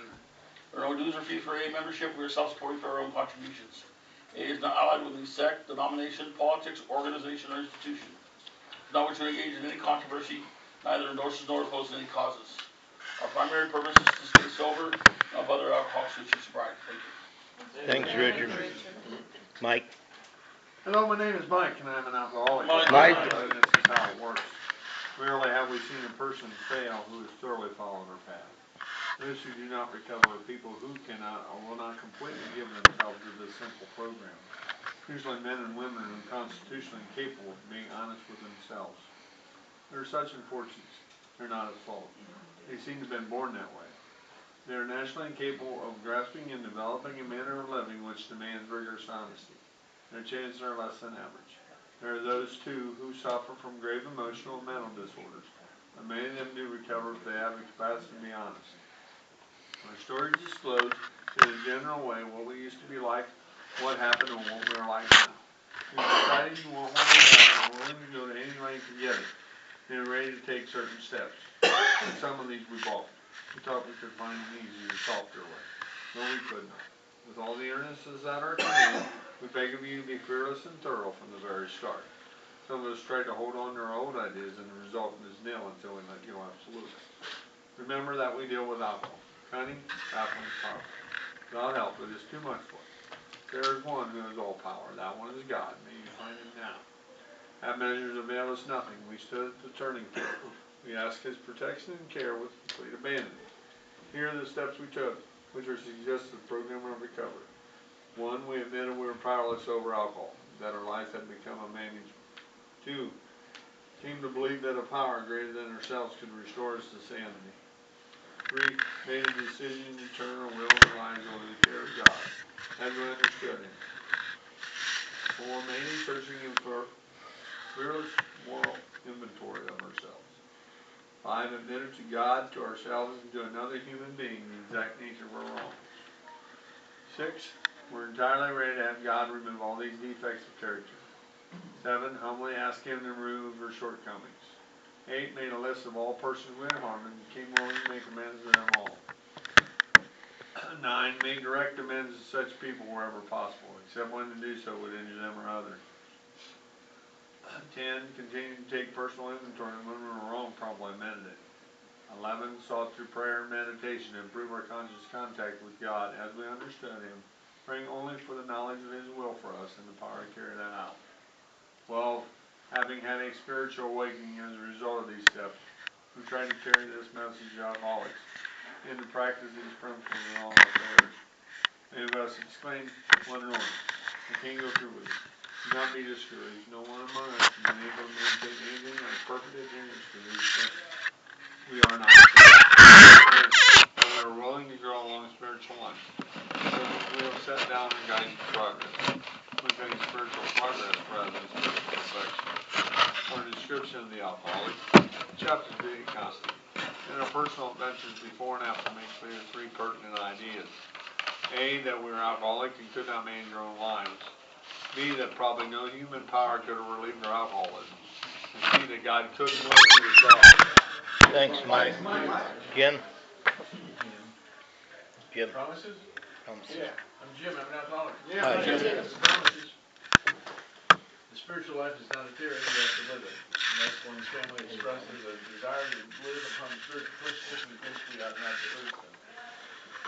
There are no dues or fees for AA membership. We are self-supporting for our own contributions. AA is not allied with any sect, denomination, politics, organization, or institution. It's not wish to engage in any controversy, neither endorses nor opposes any causes. Our primary purpose is to stay sober and help other alcoholics reach their sobriety. Thank you. Thanks, Richard. Mike. Hello, my name is Mike, and I'm an alcoholic. Mike. And this is how it works. Rarely have we seen a person fail who has thoroughly followed her path. Those who do not recover are people who cannot or will not completely give themselves to this simple program. Usually men and women who are constitutionally capable of being honest with themselves. They're such unfortunates. They're not at fault. They seem to have been born that way. They are naturally incapable of grasping and developing a manner of living which demands rigorous honesty. Their chances are less than average. There are those, too, who suffer from grave emotional and mental disorders, but many of them do recover if they have the capacity to be honest. Our stories disclose, in a general way, what we used to be like, what happened, and what we are like now. We decided you want what we have and are willing to go to any length to get it, and are ready to take certain steps. And some of these we balked. We thought we could find an easier, softer way. No, we could not. With all the earnestness at our command, we beg of you to be fearless and thorough from the very start. Some of us tried to hold on to our old ideas, and the result is nil until we let go absolutely. Remember that we deal with alcohol. Cunning, baffling, powerful. God help, it is too much for us. There is one who has all power. That one is God. May you find him now. That measures avail us nothing. We stood at the turning point. We ask his protection and care with complete abandonment. Here are the steps we took, which are suggested the program of recovery. 1, we admitted we were powerless over alcohol, that our life had become a management. 2, came to believe that a power greater than ourselves could restore us to sanity. 3, made a decision to turn our will and lives over to the care of God, as we understood Him. 4, made a searching and fearless moral inventory of ourselves. 5, admitted to God, to ourselves, and to another human being the exact nature of our wrongs. 6, we're entirely ready to have God remove all these defects of character. 7, humbly asked Him to remove our shortcomings. 8, made a list of all persons we had harmed and became willing to make amends to them all. 9, made direct amends to such people wherever possible, except when to do so would injure them or others. 10, continued to take personal inventory, and when we were wrong, promptly amended it. 11, sought through prayer and meditation to improve our conscious contact with God as we understood Him, praying only for the knowledge of His will for us and the power to carry that out. 12, having had a spiritual awakening as a result of these steps, we tried to carry this message to alcoholics into practice these principles in all our affairs. Many of us exclaimed one and all, I can't go through with it. Do not be discouraged. No one among us has been able to maintain anything like perfect adherence to these principles. We are not and we are willing to grow along spiritual lines. So we have set down and guided progress. We've got spiritual progress rather than spiritual perfection. Our description of the alcoholic, chapter 3 constant. In our personal adventures before and after makes clear 3 pertinent ideas. A, that we were alcoholic and could not manage our own lives. B, that probably no human power could have relieved our alcoholism. And C, that God couldn't work through the cross. Thanks, Mike. Jim? Jim? Promises? Promises. Yeah, I'm Jim, I'm an alcoholic. Hi, Jim. Promises. The spiritual life is not a theory, you have to live it. Unless one's family expresses a desire to live upon spiritual principles, we principally ought not to urge them.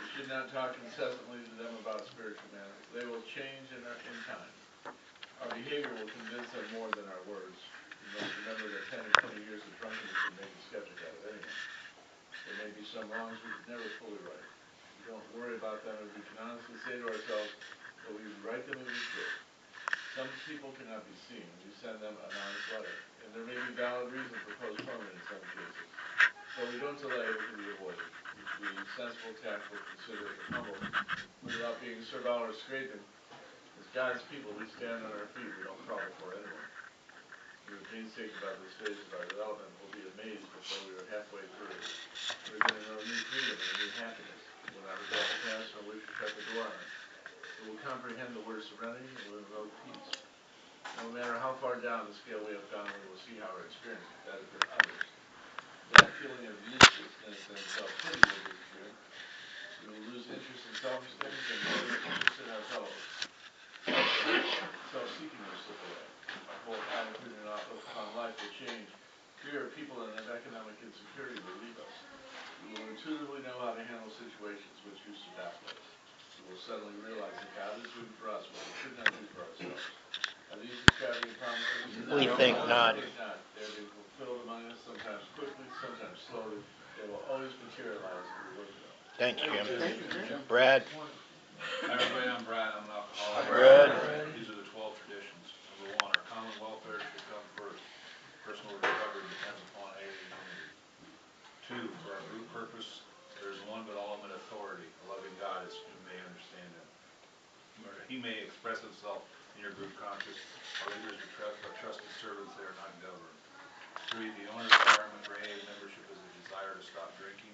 We should not talk incessantly to them about spiritual matters. They will change in time. Our behavior will convince them more than our words. You must remember that 10 or 20 years of drunkenness can make a skeptic out of anyone. There may be some wrongs we could never fully right. We don't worry about them if we can honestly say to ourselves that we would right them if we could. Some people cannot be seen. We send them an honest letter, and there may be valid reason for postponement in some cases. So we don't delay what can be avoided. We should be sensible, tactful, considerate, and humble, without being servile or scraping. As God's people, we stand on our feet. We don't crawl before anyone. We are painstaking about this phase of our development. We'll be amazed before we are halfway through. We're going to know new freedom and a new happiness. We'll not regret the past nor wish to shut the door on it. We will comprehend the word serenity and will invoke peace. No matter how far down the scale we have gone, we will see how our experience is better than others. That feeling of uselessness and self-pity will disappear. We will lose interest in selfish things and lose interest in our fellows. Self-seeking will slip away. Our whole attitude and outlook upon life will change. Fear of people and of economic insecurity will leave us. We will intuitively know how to handle situations which used to baffle us. We will suddenly realize that God is doing for us what we could not do for ourselves. Are these extravagant promises? We think not. We think not. They are being fulfilled among us, sometimes quickly, sometimes slowly. They will always materialize if we look at them. Thanks, Jim. Brad? Hi everybody, I'm Brad, I'm an alcoholic. Brad. These are the 12 traditions. Number 1, our common welfare should come first. Personal recovery depends upon AA unity. 2, for our group purpose, there is one but ultimate authority, a loving God as you may understand Him. He may express Himself in your group conscious. Our leaders are trusted servants, they are not governed. 3, the only requirement for AA membership is a desire to stop drinking.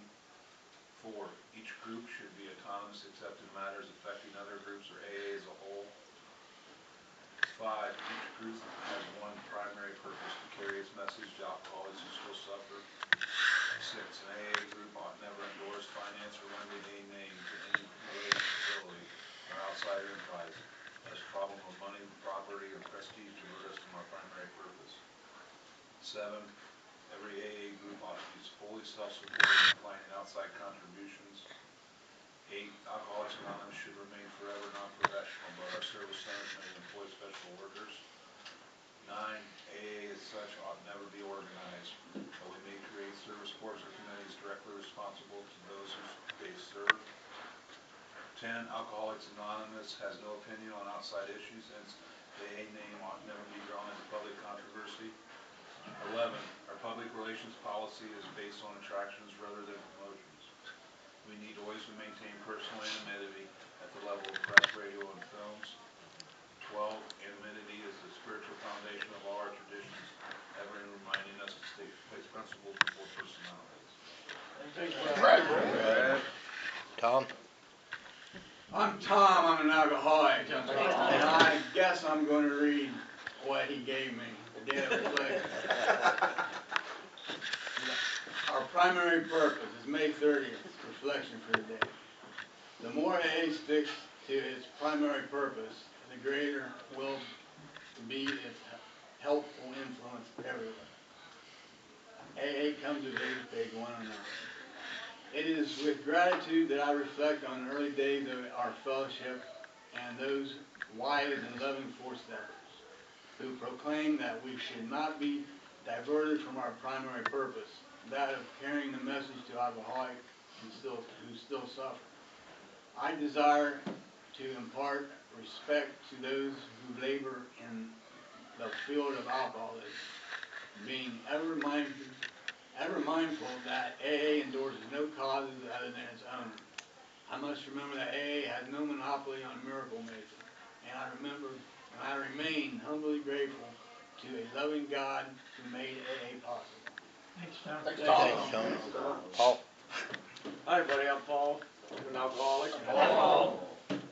4, each group should be autonomous except in matters affecting other groups or AA as a whole. 5, each group has one primary purpose, to carry its message to alcoholics who still suffer. 6, an AA group ought never endorse, finance, or lend a name to any AA facility or outside enterprise, lest problem of money, property, or prestige divert us from our primary purpose. 7, every AA group ought to be fully self-supporting, declining outside contributions. 8, Alcoholics Anonymous should remain forever non-professional, but our service centers may employ special workers. 9, AA as such ought never be organized, but we may create service boards or committees directly responsible to those who they serve. 10, Alcoholics Anonymous has no opinion on outside issues, hence the AA name ought never be drawn into public controversy. 11, our public relations policy is based on attractions rather than promotions. We need to always maintain personal anonymity at the level of press, radio, and films. 12, anonymity is the spiritual foundation of all our traditions, ever in reminding us to place principles before personalities. Tom? I'm Tom, I'm an alcoholic, and I guess I'm gonna read what he gave me, the day of reflection. Our primary purpose is May 30th, reflection for the day. The more AA sticks to its primary purpose, the greater will be its helpful influence everywhere. AA comes of age, page 109. It is with gratitude that I reflect on the early days of our fellowship and those wise and loving four-steppers who proclaimed that we should not be diverted from our primary purpose, that of carrying the message to alcoholics who still suffer. I desire to impart respect to those who labor in the field of alcoholism, being ever mindful that AA endorses no causes other than its own. I must remember that AA has no monopoly on miracle making, and I remain humbly grateful to a loving God who made AA possible. Thanks, Tom. Thanks, Tom. Paul? Hi, buddy, I'm Paul. I'm an alcoholic.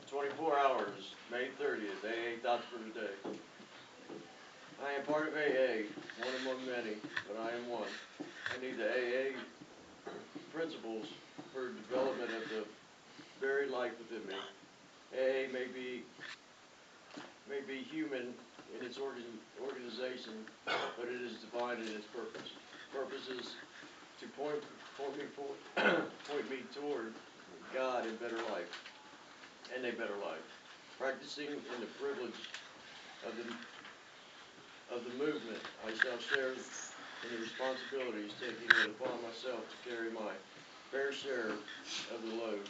24 hours, May 30th, AA thoughts for today. I am part of AA, one among many, but I am one. I need the AA principles for development of the very life within me. AA may be human in its organization, but it is divine in its purpose. Purpose is to point me toward God and better life, and a better life. Practicing in the privilege of the movement, I shall share in the responsibilities, taking it upon myself to carry my fair share of the load,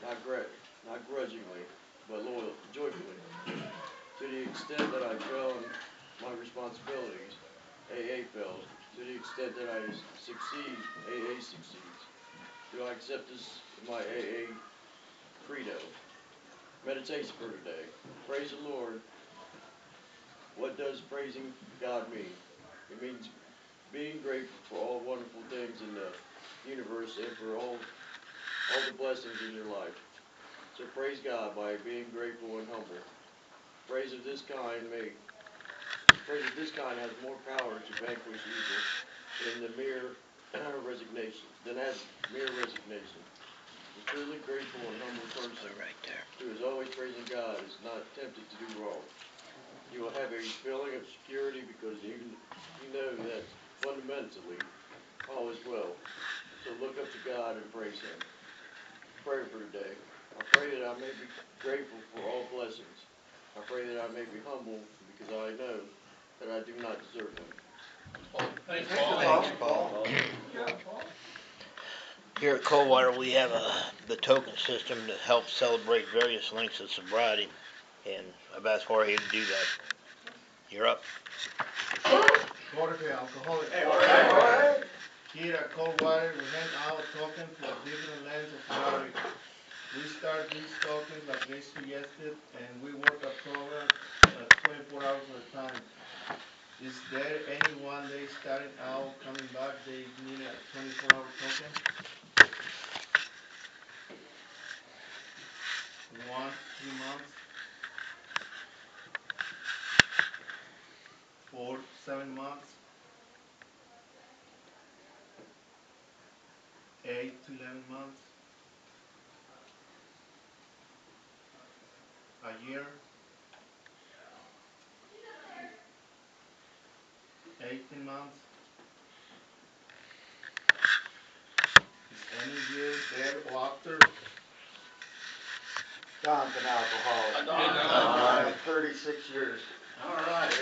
not grudgingly, but joyfully. To the extent that I fail in my responsibilities, AA fails. To the extent that I succeed, AA succeeds. Do I accept this in my AA credo? Meditation for today. Praise the Lord. What does praising God mean? It means being grateful for all wonderful things in the universe and for all the blessings in your life. So praise God by being grateful and humble. Praise of this kind has more power to vanquish evil than the mere resignation. A truly grateful and humble person who is always praising God is not tempted to do wrong. You will have a feeling of security because you know that fundamentally all is well. So look up to God and praise Him. Prayer for today. I pray that I may be grateful for all blessings. I pray that I may be humble because I know that I do not deserve them. Thanks, Paul. Here at Coldwater, we have the token system that helps celebrate various lengths of sobriety, and I've asked Jorge to do that. You're up. Jorge, alcoholic. Here at Coldwater, we hand out tokens for different lengths of sobriety. We start these tokens like they suggested, and we work a program 24 hours at a time. Is there anyone they starting out, coming back, they need a 24-hour token? 1, 3 months, 4, 7 months, 8 to 11 months, a year, 18 months. Is any year there or after? Tom's an alcoholic. Don. 36 years. All right.